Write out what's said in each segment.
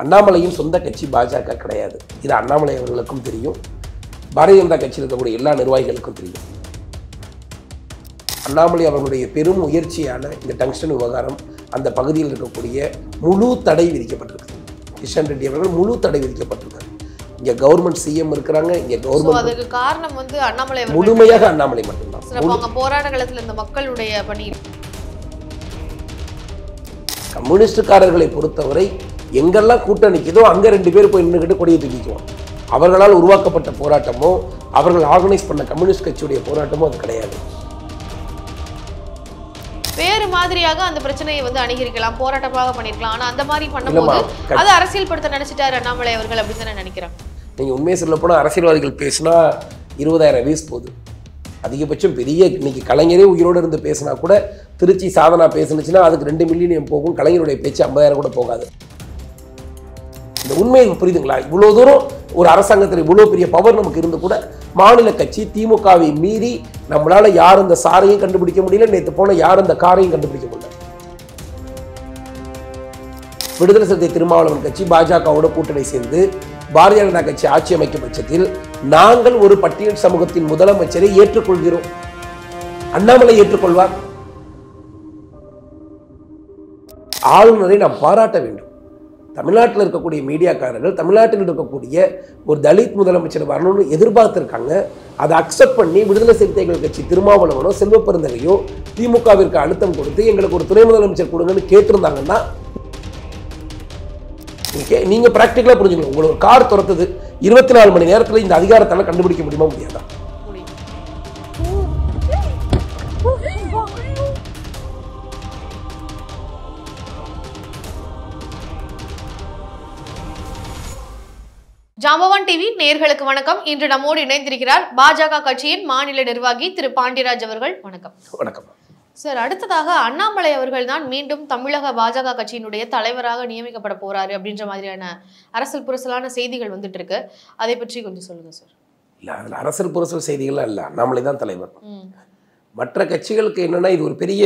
அண்ணாமலையின் சொந்த கட்சி பாஜக கிடையாது. இது அண்ணாமலை அவர்களுக்கும் தெரியும், பாரதிய ஜனதா கட்சியில் இருக்கக்கூடிய எல்லா நிர்வாகிகளுக்கும் தெரியும். அண்ணாமலை அவர்களுடைய பெரும் முயற்சியான இந்த டங்ஸ்டன் விவகாரம் அந்த பகுதியில் இருக்கக்கூடிய முழு தடை விதிக்கப்பட்டிருக்கு. கிஷன் ரெட்டி அவர்கள் முழு தடை விதிக்கப்பட்டிருக்காங்க. இங்கே கவர்மெண்ட் சிஎம் இருக்கிறாங்க, இங்கே கவர்மெண்ட் அதுக்கு காரணம் வந்து அண்ணாமலை முழுமையாக அண்ணாமலை மட்டும்தான். போராட்ட காலத்தில் இந்த மக்களுடைய பணி கம்யூனிஸ்டுக்காரர்களை பொறுத்தவரை எங்கெல்லாம் கூட்டம் நிற்குதோ அங்கே 2 பேர் போய் நின்றுக்கிட்டு கொடியை தூக்கிக்குவோம். அவர்களால் உருவாக்கப்பட்ட போராட்டமோ அவர்கள் ஆர்கனைஸ் பண்ண கம்யூனிஸ்ட் கட்சியுடைய போராட்டமோ அது கிடையாது. வேறு மாதிரியாக அந்த பிரச்சனையை வந்து அணுகிருக்கலாம், போராட்டமாக பண்ணிருக்கலாம். ஆனா அந்த மாதிரி பண்ணும்போது அது அரசியல் படுத்த நினைச்சிட்டாரு அண்ணாமலை அவர்கள் அப்படின்னு தான் நினைக்கிறேன். நீங்க உண்மையை சொல்ல போனா அரசியல்வாதிகள் பேசினா 20,000 வியூஸ் போகுது. அதிகபட்சம் பெரிய இன்னைக்கு கலைஞரே உயிரோடு இருந்து பேசினா கூட திருச்சி சாதனா பேசுனுச்சுன்னா அதுக்கு 2 மில்லியன் போகும். கலைஞருடைய பேச்சு 50,000 கூட போகாது. இந்த உண்மையை புரியுதுங்களா? இவ்வளோ தூரம் ஒரு அரசாங்கத்தில் இவ்வளோ பெரிய பவர் நமக்கு இருந்து கூட மாநில கட்சி திமுகவை மீறி நம்மளால யாரும் இந்த சாரையும் கண்டுபிடிக்க முடியல, நேற்று போன யாரும் இந்த காரையும் கண்டுபிடிக்க முடியல. விடுதலை சிறுத்தை திருமாவளவன் கட்சி பாஜகவோட கூட்டணி சேர்ந்து பாரதிய ஜனதா கட்சி ஆட்சி அமைக்கும் பட்சத்தில் நாங்கள் ஒரு பட்டியல் சமூகத்தின் முதலமைச்சரை ஏற்றுக்கொள்கிறோம். அண்ணாமலை ஏற்றுக்கொள்வார். ஆளுநரை நாம் பாராட்ட வேண்டும். தமிழ்நாட்டில் இருக்கக்கூடிய மீடியாக்காரர்கள் தமிழ்நாட்டில் இருக்கக்கூடிய ஒரு தலித் முதலமைச்சர் வரணும்னு எதிர்பார்த்திருக்காங்க. அதை அக்செப்ட் பண்ணி விடுதலை சிறுத்தைகள் கட்சி திருமாவளவனோ செல்வ பெருந்தகையோ திமுகவிற்கு அழுத்தம் கொடுத்து எங்களுக்கு ஒரு துணை முதலமைச்சர் கொடுங்கன்னு கேட்டிருந்தாங்கன்னா நீங்க பிராக்டிகலா புரிஞ்சுக்கணும். உங்களுக்கு ஒரு கார் துரத்துது, 24 மணி நேரத்தில் இந்த அதிகாரத்தால கண்டுபிடிக்க முடியுமா? முடியாதா? ஜாம்பவான் டிவி நேயர்களுக்கு வணக்கம். இன்று நம்மோடு இணைந்திருக்கிறார் பாஜக கட்சியின் மாநில நிர்வாகி திரு பாண்டியராஜ் அவர்கள். வணக்கம். வணக்கம் சார். அடுத்ததாக அண்ணாமலை அவர்கள் தான் மீண்டும் தமிழக பாஜக கட்சியினுடைய தலைவராக நியமிக்கப்பட போறாரு அப்படின்ற மாதிரியான அரசியல் புரசலான செய்திகள் வந்துட்டு இருக்கு. அதை பற்றி கொஞ்சம் சொல்லுங்க சார். இல்ல, அதுல அரசியல் புரசல் செய்திகள்லாம் இல்லை, அண்ணாமலை தான் தலைவர். மற்ற கட்சிகளுக்கு என்னன்னா இது ஒரு பெரிய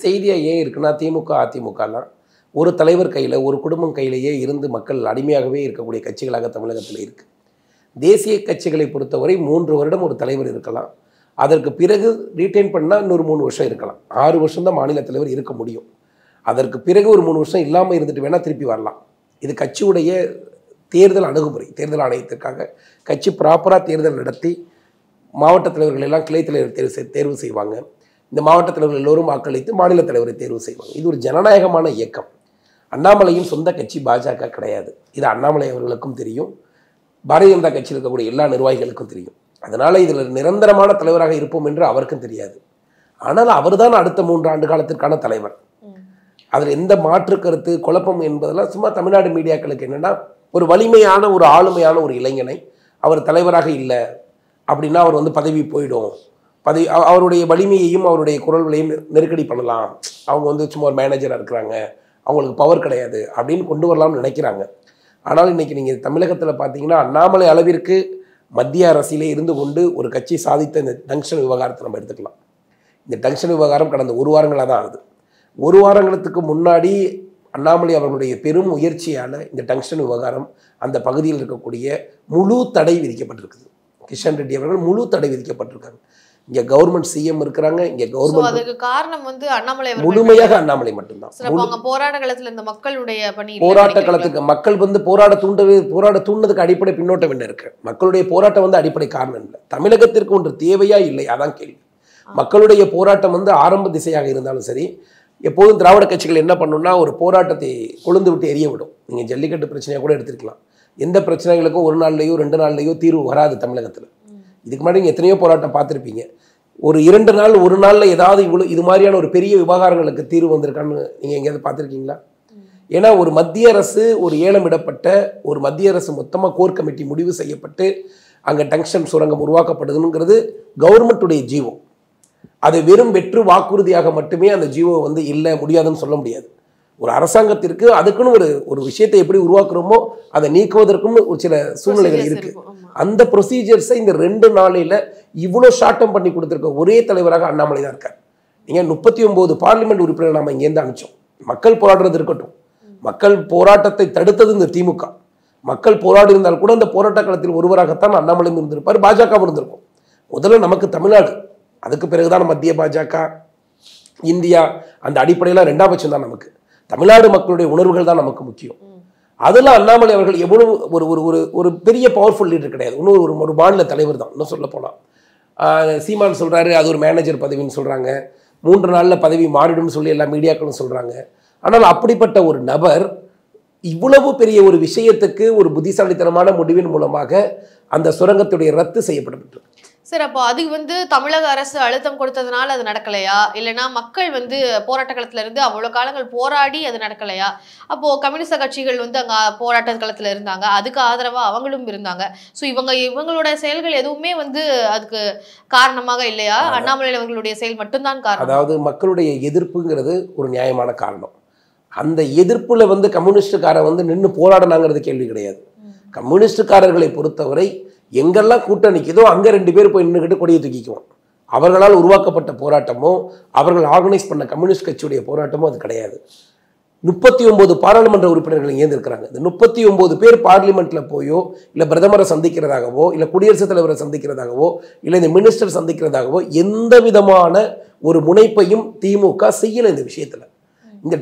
செய்தியா ஏன் இருக்குன்னா, திமுக அதிமுகலாம் ஒரு தலைவர் கையில் ஒரு குடும்பம் கையிலேயே இருந்து மக்கள் அடிமையாகவே இருக்கக்கூடிய கட்சிகளாக தமிழகத்தில் இருக்குது. தேசிய கட்சிகளை பொறுத்தவரை 3 வருடம் ஒரு தலைவர் இருக்கலாம். அதற்கு பிறகு ரீட்டைன் பண்ணால் இன்னொரு 3 வருஷம் இருக்கலாம். 6 வருஷம் தான் மாநில தலைவர் இருக்க முடியும். அதற்கு பிறகு ஒரு 3 வருஷம் இல்லாமல் இருந்துட்டு வேணால் திருப்பி வரலாம். இது கட்சியுடைய தேர்தல் அணுகுமுறை. தேர்தல் ஆணையத்திற்காக கட்சி ப்ராப்பராக தேர்தல் நடத்தி மாவட்ட தலைவர்கள் எல்லாம் கிளை தலைவர் தேர்வு செய்வாங்க. இந்த மாவட்ட தலைவர்கள் எல்லோரும் வாக்களித்து மாநில தலைவரை தேர்வு செய்வாங்க. இது ஒரு ஜனநாயகமான இயக்கம். அண்ணாமலையின் சொந்த கட்சி பாஜக கிடையாது. இது அண்ணாமலை அவர்களுக்கும் தெரியும், பாரதிய ஜனதா கட்சியில் இருக்கக்கூடிய எல்லா நிர்வாகிகளுக்கும் தெரியும். அதனால இதில் நிரந்தரமான தலைவராக இருப்போம் என்று அவருக்கும் தெரியாது. ஆனால் அவர் தான் அடுத்த 3 ஆண்டு காலத்திற்கான தலைவர். அதில் எந்த மாற்று கருத்து குழப்பம் என்பதெல்லாம் சும்மா தமிழ்நாடு மீடியாக்களுக்கு என்னென்னா, ஒரு வலிமையான ஒரு ஆளுமையான ஒரு இளைஞனை அவர் தலைவராக இல்லை அப்படின்னா அவர் வந்து பதவி போயிடும், அவருடைய வலிமையையும் அவருடைய குரல்களையும் நெருக்கடி பண்ணலாம், அவங்க வந்து சும்மா ஒரு மேனேஜராக இருக்கிறாங்க, அவங்களுக்கு பவர் கிடையாது அப்படின்னு கொண்டு வரலாம்னு நினைக்கிறாங்க. ஆனால் இன்றைக்கி நீங்கள் தமிழகத்தில் பார்த்தீங்கன்னா அண்ணாமலை அளவிற்கு மத்திய அரசிலே இருந்து கொண்டு ஒரு கட்சி சாதித்த இந்த டங்ஸ்டன் விவகாரத்தை நம்ம எடுத்துக்கலாம். இந்த டங்ஸ்டன் விவகாரம் கடந்த 1 வாரங்களாக தான் ஆகுது. 1 வாரங்களுக்கு முன்னாடி அண்ணாமலை அவர்களுடைய பெரும் முயற்சியான இந்த டங்ஸ்டன் விவகாரம் அந்த பகுதியில் இருக்கக்கூடிய முழு தடை விதிக்கப்பட்டிருக்குது. கிஷன் ரெட்டி அவர்கள் முழு தடை விதிக்கப்பட்டிருக்காங்க. இங்கே கவர்மெண்ட் சிஎம் இருக்கிறாங்க, இங்கே கவர்மெண்ட் அதுக்கு காரணம் வந்து அண்ணாமலை முழுமையாக அண்ணாமலை மட்டும்தான். போராட்ட காலத்தில் இந்த மக்களுடைய பணி போராட்ட காலத்துக்கு மக்கள் வந்து போராட தூண்டதுக்கு அடிப்படை பின்னோட்டம் என்ன இருக்கு? மக்களுடைய போராட்டம் வந்து அடிப்படை காரணம் இல்லை. தமிழகத்திற்கு ஒன்று தேவையா இல்லை, அதான் கேள்வி. மக்களுடைய போராட்டம் வந்து ஆரம்ப திசையாக இருந்தாலும் சரி, எப்போதும் திராவிட கட்சிகள் என்ன பண்ணணும்னா ஒரு போராட்டத்தை கொழுந்து விட்டு எரிய விடும். நீங்கள் ஜல்லிக்கட்டு பிரச்சனையாக கூட எடுத்துருக்கலாம். எந்த பிரச்சனைகளுக்கும் 1 நாள்லையோ 2 நாள்லையோ தீர்வு வராது தமிழகத்தில். இதுக்கு முன்னாடி நீங்கள் எத்தனையோ போராட்டம் பார்த்துருப்பீங்க. ஒரு 2 நாள் 1 நாளில் ஏதாவது இது மாதிரியான ஒரு பெரிய விவகாரங்களுக்கு தீர்வு வந்திருக்கான்னு நீங்கள் எங்கேயாவது பார்த்துருக்கீங்களா? ஏன்னா ஒரு மத்திய அரசு ஒரு ஏலமிடப்பட்ட ஒரு மத்திய அரசு மொத்தமாக கோர் கமிட்டி முடிவு செய்யப்பட்டு அங்கே டங்ஸ்டன் சுரங்கம் உருவாக்கப்படுதுங்கிறது கவர்மெண்ட்டுடைய ஜீவம். அது வெறும் வெற்று வாக்குறுதியாக மட்டுமே அந்த ஜீவோ வந்து இல்லை முடியாதுன்னு சொல்ல முடியாது. ஒரு அரசாங்கத்திற்கு அதுக்குன்னு ஒரு விஷயத்தை எப்படி உருவாக்குறோமோ அதை நீக்குவதற்கும் ஒரு சில சூழ்நிலைகள் இருக்கு. அந்த ப்ரொசீஜர்ஸை இந்த 2 நாளையில இவ்வளோ ஷார்ட்டம் பண்ணி கொடுத்துருக்க ஒரே தலைவராக அண்ணாமலை தான் இருக்கார். நீங்கள் 39 பார்லிமெண்ட் உறுப்பினர் நம்ம இங்கேருந்து அனுப்பிச்சோம். மக்கள் போராடுறது இருக்கட்டும், மக்கள் போராட்டத்தை தடுத்தது இந்த திமுக. மக்கள் போராடி இருந்தால் கூட அந்த போராட்ட களத்தில் ஒருவராகத்தான் அண்ணாமலை இருந்திருப்பார், பாஜக இருந்திருக்கும். முதல்ல நமக்கு தமிழ்நாடு, அதுக்கு பிறகுதான் மத்திய பாஜக, இந்தியா, அந்த அடிப்படையில் 2ஆம் பட்சம் தான் நமக்கு. தமிழ்நாடு மக்களுடைய உணர்வுகள் தான் நமக்கு முக்கியம். அதில் அண்ணாமலை அவர்கள் எவ்வளவு ஒரு ஒரு ஒரு பெரிய பவர்ஃபுல் லீடர் கிடையாது, இன்னும் ஒரு மாநில தலைவர் தான். இன்னும் சொல்ல போனால் சீமான் சொல்கிறாரு அது ஒரு மேனேஜர் பதவின்னு சொல்கிறாங்க, 3 நாளில் பதவி மாறிடும்னு சொல்லி எல்லா மீடியாக்களும் சொல்கிறாங்க. ஆனால் அப்படிப்பட்ட ஒரு நபர் இவ்வளவு பெரிய ஒரு விஷயத்துக்கு ஒரு புத்திசாலித்தனமான முடிவின் மூலமாக அந்த சுரங்கத்துடைய ரத்து செய்யப்பட்டு. சார், அப்போ அது தமிழக அரசு அழுத்தம் கொடுத்ததுனால அது நடக்கலையா, இல்லைன்னா மக்கள் போராட்ட களத்துல இருந்து அவ்வளவு காலங்கள் போராடி அது நடக்கலையா? அப்போ கம்யூனிஸ்ட் கட்சிகள் அங்க போராட்ட களத்துல இருந்தாங்க, அதுக்கு ஆதரவா அவங்களும் இருந்தாங்க. ஸோ இவங்களோட செயல்கள் எதுவுமே அதுக்கு காரணமாக இல்லையா? அண்ணாமலை அவர்களுடைய செயல் மட்டும்தான் காரணம். அதாவது மக்களுடைய எதிர்ப்புங்கிறது ஒரு நியாயமான காரணம். அந்த எதிர்ப்புல கம்யூனிஸ்டுக்காரன் நின்று போராடினாங்கிறது கேள்வி கிடையாது. கம்யூனிஸ்டுக்காரர்களை பொறுத்தவரை எங்கெல்லாம் கூட்டம் நிற்குதோ அங்கே 2 பேர் போய் நின்றுக்கிட்டு கொடியை தூக்கிக்குவோம். அவர்களால் உருவாக்கப்பட்ட போராட்டமோ அவர்கள் ஆர்கனைஸ் பண்ண கம்யூனிஸ்ட் கட்சியுடைய போராட்டமோ அது கிடையாது. 39 பாராளுமன்ற உறுப்பினர்கள் இங்கே இருக்கிறாங்க. இந்த 39 பேர் பார்லிமெண்ட்ல போயோ இல்லை பிரதமரை சந்திக்கிறதாகவோ இல்லை குடியரசுத் தலைவரை சந்திக்கிறதாகவோ இல்லை இந்த மினிஸ்டர் சந்திக்கிறதாகவோ எந்த விதமான ஒரு முனைப்பையும் திமுக செய்யல. இந்த விஷயத்துல இந்த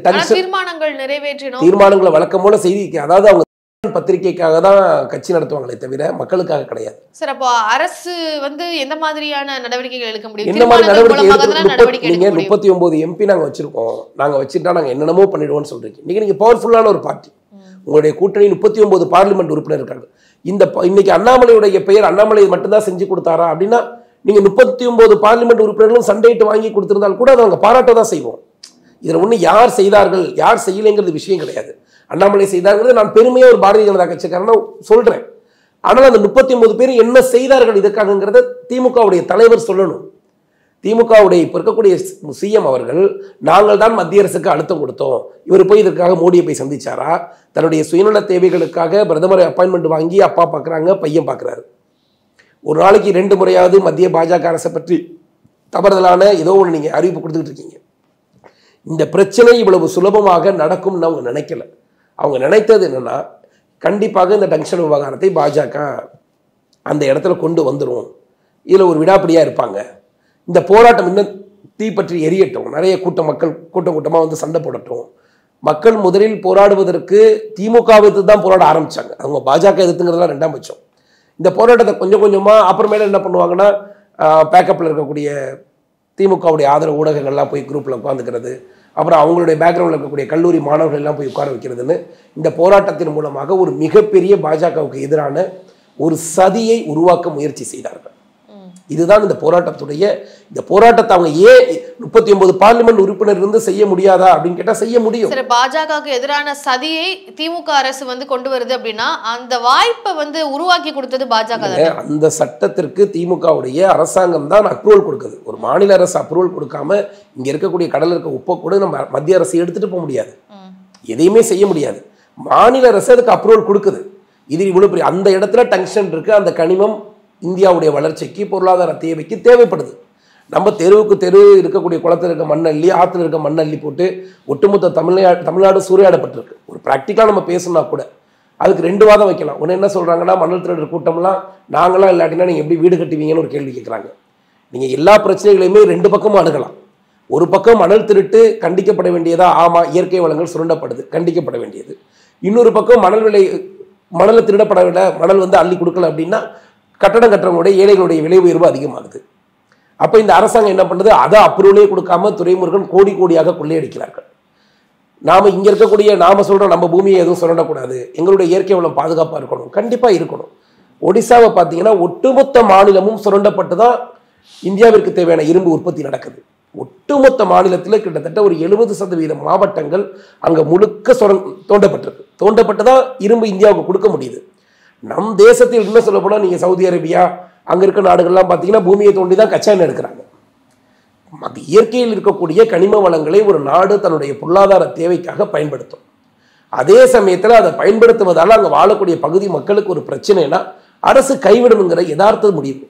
தீர்மானங்களை வழக்கம் போல செய்தி, அதாவது அவங்க பத்திரிகைக்காக தான் கட்சி நடத்துவாங்களே தவிர மக்களுக்காக கிடையாது. சார், அப்போ அரசு எந்த மாதிரியான நடவடிக்கைகள் எடுக்க முடியும்? என்ன மாதிரி நடவடிக்கை? நீங்க 39 எம்பி நாங்க வச்சிருக்கோம், நாங்க வச்சுட்டா நாங்க என்னென்னமோ பண்ணிடுவோம்னு சொல்றீங்க. நீங்க பவர்ஃபுல்லான ஒரு பார்ட்டி, உங்களுடைய கூட்டணி 39 பார்லிமெண்ட் உறுப்பினர் இருக்காங்க. இன்னைக்கு அண்ணாமலையுடைய பெயர் அண்ணாமலை மட்டும்தான் செஞ்சு கொடுத்தாரா அப்படின்னா நீங்க 39 பார்லிமெண்ட் உறுப்பினர்களும் சண்டையிட்டு வாங்கி கொடுத்திருந்தால் கூட அதை அவங்க பாராட்ட தான் செய்வோம். இதுல ஒண்ணு யார் செய்தார்கள் யார் செய்யலைங்கிறது விஷயம் கிடையாது. அண்ணாமலை செய்தார்கள் நான் பெருமையா ஒரு பாரதிய ஜனதா கட்சிக்காரனா சொல்றேன். ஆனால் அந்த 39 பேர் என்ன செய்தார்கள் இதற்காகங்கிறத திமுகவுடைய தலைவர் சொல்லணும். திமுகவுடைய இப்ப இருக்கக்கூடிய சிஎம் அவர்கள் நாங்கள் தான் மத்திய அரசுக்கு அழுத்தம் கொடுத்தோம், இவர் போய் இதற்காக மோடியை போய் சந்திச்சாரா? தன்னுடைய சுயநல தேவைகளுக்காக பிரதமரை அப்பாயின்மெண்ட் வாங்கி அப்பா பார்க்குறாங்க, பையன் பார்க்குறாரு. ஒரு நாளைக்கு 2 முறையாவது மத்திய பாஜக அரசை பற்றி தவறுதலான ஏதோ ஒன்று நீங்க அறிவிப்பு கொடுத்துக்கிட்டு இருக்கீங்க. இந்த பிரச்சனை இவ்வளவு சுலபமாக நடக்கும்னு அவங்க நினைக்கல. அவங்க நினைத்தது என்னன்னா கண்டிப்பாக இந்த டங்ஷன் விவகாரத்தை பாஜக அந்த இடத்துல கொண்டு வந்துடும், இதில் ஒரு விடாப்பிடியா இருப்பாங்க, இந்த போராட்டம் இன்னும் தீப்பற்றி எரியட்டும், நிறைய மக்கள் கூட்டமாக சண்டை போடட்டும். மக்கள் முதலில் போராடுவதற்கு திமுக எதிர்த்து தான் போராட ஆரம்பிச்சாங்க, அவங்க பாஜக எதிர்த்துங்கிறதுலாம் 2ஆம் பட்சம். இந்த போராட்டத்தை கொஞ்சம் கொஞ்சமாக அப்புறமேல என்ன பண்ணுவாங்கன்னா பேக்கப்பில் இருக்கக்கூடிய திமுகவுடைய ஆதரவு ஊடகங்கள்லாம் போய் குரூப்பில் உட்காந்துக்கிறது, அப்புறம் அவங்களுடைய பேக்ரவுண்டில் இருக்கக்கூடிய கல்லூரி மாணவர்கள் எல்லாம் போய் உட்கார வைக்கிறதுன்னு இந்த போராட்டத்தின் மூலமாக ஒரு மிகப்பெரிய பாஜகவுக்கு எதிரான ஒரு சதியை உருவாக்க முயற்சி செய்தார்கள். இதுதான் இந்த போராட்டத்தை அவங்க ஏன் 39 பார்லிமெண்ட் உறுப்பினர் இருந்து செய்ய முடியாதா அப்படின்னு கேட்டா செய்ய முடியும். பாஜகவுக்கு எதிரான சதியை திமுக அரசு கொண்டு வருது அப்படின்னா அந்த வாய்ப்பை உருவாக்கி கொடுத்தது பாஜக. அந்த சட்டத்திற்கு திமுகவுடைய அரசாங்கம் தான் அப்ரூவல் கொடுக்குது. ஒரு மாநில அரசு அப்ரூவல் கொடுக்காம இங்க இருக்கக்கூடிய கடல் இருக்க உப்பை கூட நம்ம மத்திய அரசு எடுத்துட்டு போக முடியாது, எதையுமே செய்ய முடியாது. மாநில அரசு அதுக்கு அப்ரூவல் கொடுக்குது. இது இவ்வளவு பெரிய அந்த இடத்துல டங்ஷன் இருக்கு, அந்த கனிமம் இந்தியாவுடைய வளர்ச்சிக்கு பொருளாதார தேவைக்கு தேவைப்படுது. நம்ம தெருவுக்கு தெரு இருக்கக்கூடிய குளத்தில் இருக்க மண்ணள்ளி ஆற்றுல இருக்க மண்ணள்ளி போட்டு ஒட்டுமொத்த தமிழ்நாடு சூறையாடப்பட்டிருக்கு. ஒரு ப்ராக்டிக்கலாக நம்ம பேசணும்னா கூட அதுக்கு 2 வாதம் வைக்கலாம். ஒன்று என்ன சொல்கிறாங்கன்னா மணல் திருடுற கூட்டம்லாம் நாங்களாம் இல்லாட்டினா நீங்கள் எப்படி வீடு கட்டுவீங்கன்னு ஒரு கேள்வி கேட்குறாங்க. நீங்கள் எல்லா பிரச்சனைகளையுமே 2 பக்கமும் அணுகலாம். ஒரு பக்கம் மணல் திருட்டு கண்டிக்கப்பட வேண்டியதா, ஆமாம் இயற்கை வளங்கள் சுரண்டப்படுது, கண்டிக்கப்பட வேண்டியது. இன்னொரு பக்கம் மணலை திருடப்படவில்லை, மணல் அள்ளி கொடுக்கல அப்படின்னா கட்டடம் கட்டுறவங்களுடைய ஏழைகளுடைய விலை உயர்வு அதிகமாகுது. அப்போ இந்த அரசாங்கம் என்ன பண்ணுறது, அதை அப்ரூவலே கொடுக்காம துறைமுருகன் கோடி கோடியாக கொள்ளையடிக்கிறார்கள். நாம் இங்கே இருக்கக்கூடிய நாம சொல்கிறோம் நம்ம பூமியை எதுவும் சுரண்டக்கூடாது, எங்களுடைய இயற்கை வளம் பாதுகாப்பாக இருக்கணும், கண்டிப்பாக இருக்கணும். ஒடிசாவை பார்த்தீங்கன்னா ஒட்டுமொத்த மாநிலமும் சுரண்டப்பட்டு தான் இந்தியாவிற்கு தேவையான இரும்பு உற்பத்தி நடக்குது. ஒட்டுமொத்த மாநிலத்தில் கிட்டத்தட்ட ஒரு 70% மாவட்டங்கள் அங்கே முழுக்க தோண்டப்பட்டு தான் இரும்பு இந்தியாவுக்கு கொடுக்க முடியுது. நம் தேசத்தில் என்ன சொல்ல போனால் நீங்கள் சவுதி அரேபியா அங்கே இருக்க நாடுகள்லாம் பார்த்தீங்கன்னா பூமியை தோண்டி தான் கச்சா எண்ணெய் எடுக்கிறாங்க. அது இயற்கையில் இருக்கக்கூடிய கனிம வளங்களை ஒரு நாடு தன்னுடைய பொருளாதார தேவைக்காக பயன்படுத்தும். அதே சமயத்தில் அதை பயன்படுத்துவதால் அங்கே வாழக்கூடிய பகுதி மக்களுக்கு ஒரு பிரச்சனைனா அரசு கைவிடணுங்கிற யதார்த்த முடிவு.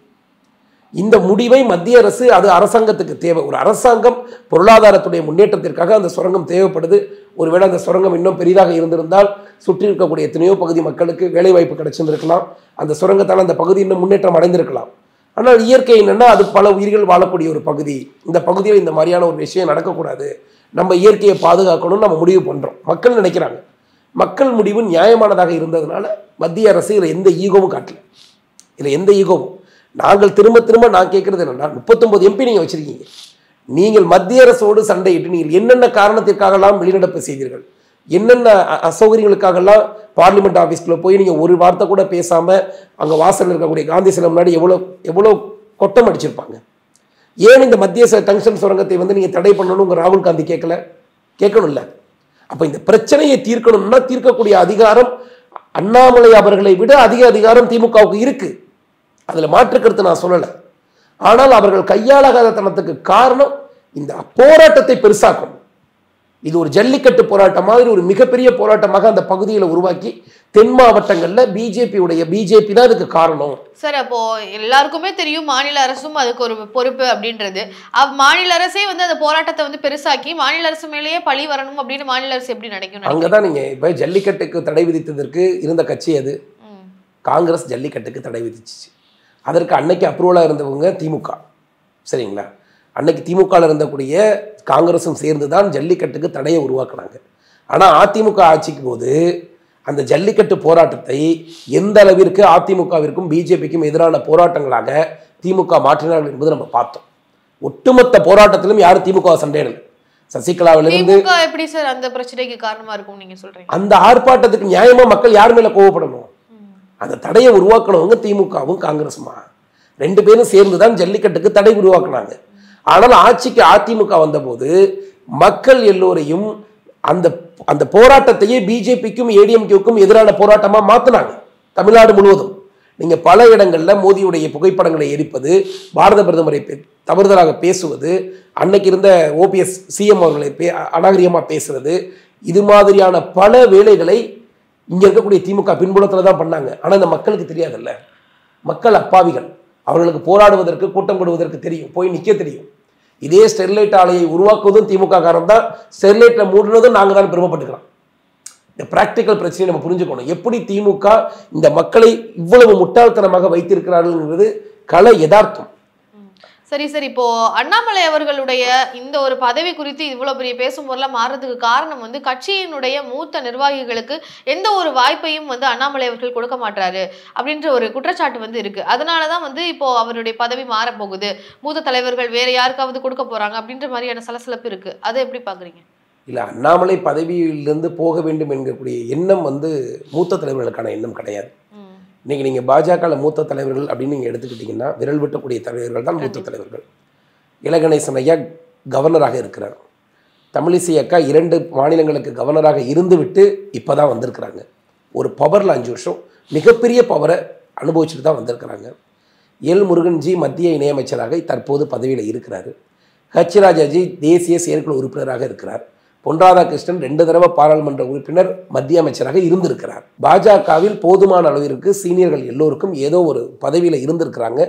இந்த முடிவை மத்திய அரசு, அது அரசாங்கத்துக்கு தேவை. ஒரு அரசாங்கம் பொருளாதாரத்துடைய முன்னேற்றத்திற்காக அந்த சுரங்கம் தேவைப்படுது. ஒருவேளை அந்த சுரங்கம் இன்னும் பெரிதாக இருந்திருந்தால் சுற்றி இருக்கக்கூடிய எத்தனையோ பகுதி மக்களுக்கு வேலைவாய்ப்பு கிடைச்சிருந்திருக்கலாம். அந்த சுரங்கத்தால் அந்த பகுதி இன்னும் முன்னேற்றம் அடைந்திருக்கலாம். ஆனால் இயற்கை என்னென்னா, அது பல உயிர்கள் வாழக்கூடிய ஒரு பகுதி. இந்த பகுதியில் இந்த மாதிரியான ஒரு விஷயம் நடக்கக்கூடாது, நம்ம இயற்கையை பாதுகாக்கணும்னு நம்ம முடிவு பண்ணுறோம். மக்கள் நினைக்கிறாங்க. மக்கள் முடிவு நியாயமானதாக இருந்ததுனால மத்திய அரசு இதில் எந்த ஈகோவும் காட்டல. இதில் எந்த ஈகோவும் நாங்கள் திரும்ப திரும்ப நான் கேட்குறது என்னென்னா, 39 MP நீங்கள் வச்சுருக்கீங்க. நீங்கள் மத்திய அரசோடு சண்டையிட்டு நீங்கள் என்னென்ன காரணத்திற்காகலாம் வெளிநடப்பு செய்தீர்கள், என்னென்ன அசௌகரியங்களுக்காகலாம் பார்லிமெண்ட் ஆஃபீஸ்க்குள்ளே போய் நீங்கள் ஒரு வார்த்தை கூட பேசாமல் அங்கே வாசலில் இருக்கக்கூடிய காந்தி சிலை முன்னாடி எவ்வளோ கொட்டம் அடிச்சிருப்பாங்க. ஏன் இந்த மத்திய டங்ஷன் சுரங்கத்தை வந்து நீங்கள் தடை பண்ணணுங்க ராகுல் காந்தி கேட்கணும் இல்லை? அப்போ இந்த பிரச்சனையை தீர்க்கணும்னா தீர்க்கக்கூடிய அதிகாரம் அண்ணாமலை அவர்களை விட அதிக அதிகாரம் திமுகவுக்கு இருக்கு. அதில் மாற்றுக்கருத்து நான் சொல்லலை. ஆனால் அவர்கள் கையாளாத தனத்துக்கு காரணம் இந்த போராட்டத்தை பெருசாக்கணும். இது ஒரு ஜல்லிக்கட்டு போராட்டம் மாதிரி ஒரு மிகப்பெரிய போராட்டமாக அந்த பகுதியில் உருவாக்கி தென் மாவட்டங்களில் பிஜேபி தான் இதுக்கு காரணம். சார், அப்போ எல்லாருக்குமே தெரியும் மாநில அரசும் அதுக்கு ஒரு பொறுப்பு அப்படின்றது. மாநில அரசே வந்து அந்த போராட்டத்தை வந்து பெருசாக்கி மாநில அரசு மேலேயே பழி வரணும் அப்படின்னு மாநில அரசு எப்படி நினைக்கணும்? அங்கதான் நீங்க இப்ப ஜல்லிக்கட்டுக்கு தடை விதித்ததற்கு இருந்த கட்சி அது காங்கிரஸ். ஜல்லிக்கட்டுக்கு தடை விதிச்சிச்சு. அதற்கு அன்னைக்கு அப்ரூவலாக இருந்தவங்க திமுக. சரிங்களா? அன்னைக்கு திமுகவில் இருந்தக்கூடிய காங்கிரஸும் சேர்ந்து தான் ஜல்லிக்கட்டுக்கு தடையை உருவாக்குனாங்க. ஆனால் அதிமுக ஆட்சிக்கு போது அந்த ஜல்லிக்கட்டு போராட்டத்தை எந்த அளவிற்கு அதிமுகவிற்கும் பிஜேபிக்கும் எதிரான போராட்டங்களாக திமுக மாற்றினார்கள் என்பது நம்ம பார்த்தோம். ஒட்டுமொத்த போராட்டத்திலும் யாரும் திமுக சண்டையிடல. சசிகலாவிலிருந்து எப்படி சார் அந்த பிரச்சனைக்கு காரணமா இருக்கும் நீங்க சொல்றீங்க? அந்த ஆர்ப்பாட்டத்துக்கு நியாயமா மக்கள் யார் மேல கோவப்படணும்? அந்த தடையை உருவாக்கணவங்க திமுகவும் காங்கிரஸுமா ரெண்டு பேரும் சேர்ந்துதான் ஜல்லிக்கட்டுக்கு தடை உருவாக்குனாங்க. ஆனால் ஆட்சிக்கு அதிமுக வந்தபோது மக்கள் எல்லோரையும் அந்த அந்த போராட்டத்தையே பிஜேபிக்கும் ஏடிஎம்கேவுக்கும் எதிரான போராட்டமா மாத்தினாங்க. தமிழ்நாடு முழுவதும் நீங்க பல இடங்கள்ல மோடியுடைய புகைப்படங்களை எரிப்பது, பாரத பிரதமரை தவறுதலாக பேசுவது, அன்னைக்கு இருந்த ஓபிஎஸ் சிஎம் அவர்களை அநாகரிகமா பேசுறது, இது மாதிரியான பல வேலைகளை இங்க இருக்கக்கூடிய திமுக பின்புலத்துல தான் பண்ணாங்க. ஆனா இந்த மக்களுக்கு தெரியாதுல்ல. மக்கள் அப்பாவிகள். அவர்களுக்கு போராடுவதற்கு, கூட்டம் போடுவதற்கு தெரியும், போய் நிக்க தெரியும். இதே ஸ்டெர்லைட் ஆலையை உருவாக்குவதும் திமுக காரணம் தான், ஸ்டெர்லைட்டை மூடுனதும் நாங்க தான் பெருமைப்பட்டுக்கிறோம். இந்த பிராக்டிக்கல் பிரச்சனையை நம்ம புரிஞ்சுக்கணும். எப்படி திமுக இந்த மக்களை இவ்வளவு முட்டாள்தனமாக வைத்திருக்கிறார்கள் கலை யதார்த்தம். சரி சார், இப்போ அண்ணாமலை அவர்களுடைய இந்த ஒரு பதவி குறித்து இவ்வளவு பெரிய பேசும் பொருளா மாறுறதுக்கு காரணம் வந்து கட்சியினுடைய மூத்த நிர்வாகிகளுக்கு எந்த ஒரு வாய்ப்பையும் வந்து அண்ணாமலை அவர்கள் கொடுக்க மாட்டாரு அப்படின்ற ஒரு குற்றச்சாட்டு வந்து இருக்கு. அதனாலதான் வந்து இப்போ அவருடைய பதவி மாறப்போகுது, மூத்த தலைவர்கள் வேற யாருக்காவது கொடுக்க போறாங்க அப்படின்ற மாதிரியான சலசலப்பு இருக்கு. அதை எப்படி பாக்குறீங்க? இல்ல, அண்ணாமலை பதவியிலிருந்து போக வேண்டும் என்கக்கூடிய எண்ணம் வந்து மூத்த தலைவர்களுக்கான எண்ணம் கிடையாது. இன்னைக்கு நீங்கள் பாஜக மூத்த தலைவர்கள் அப்படின்னு நீங்கள் எடுத்துக்கிட்டிங்கன்னா விரல் விட்டக்கூடிய தலைவர்கள் தான் மூத்த தலைவர்கள். இலகணேசன் ஐயா கவர்னராக இருக்கிறார். தமிழிசை அக்கா 2 மாநிலங்களுக்கு கவர்னராக இருந்து விட்டு இப்போ தான் வந்திருக்கிறாங்க. ஒரு பவரில் 5 வருஷம் மிகப்பெரிய பவரை அனுபவிச்சுட்டு தான் வந்திருக்கிறாங்க. எல் முருகன்ஜி மத்திய இணையமைச்சராக தற்போது பதவியில் இருக்கிறார். ஹச் ராஜாஜி தேசிய செயற்குழு உறுப்பினராக இருக்கிறார். பொன் ராதாகிருஷ்ணன் 2 தடவை பாராளுமன்ற உறுப்பினர், மத்திய அமைச்சராக இருந்திருக்கிறார். பாஜகவில் போதுமான அளவிற்கு சீனியர்கள் எல்லோருக்கும் ஏதோ ஒரு பதவியில் இருந்திருக்கிறாங்க.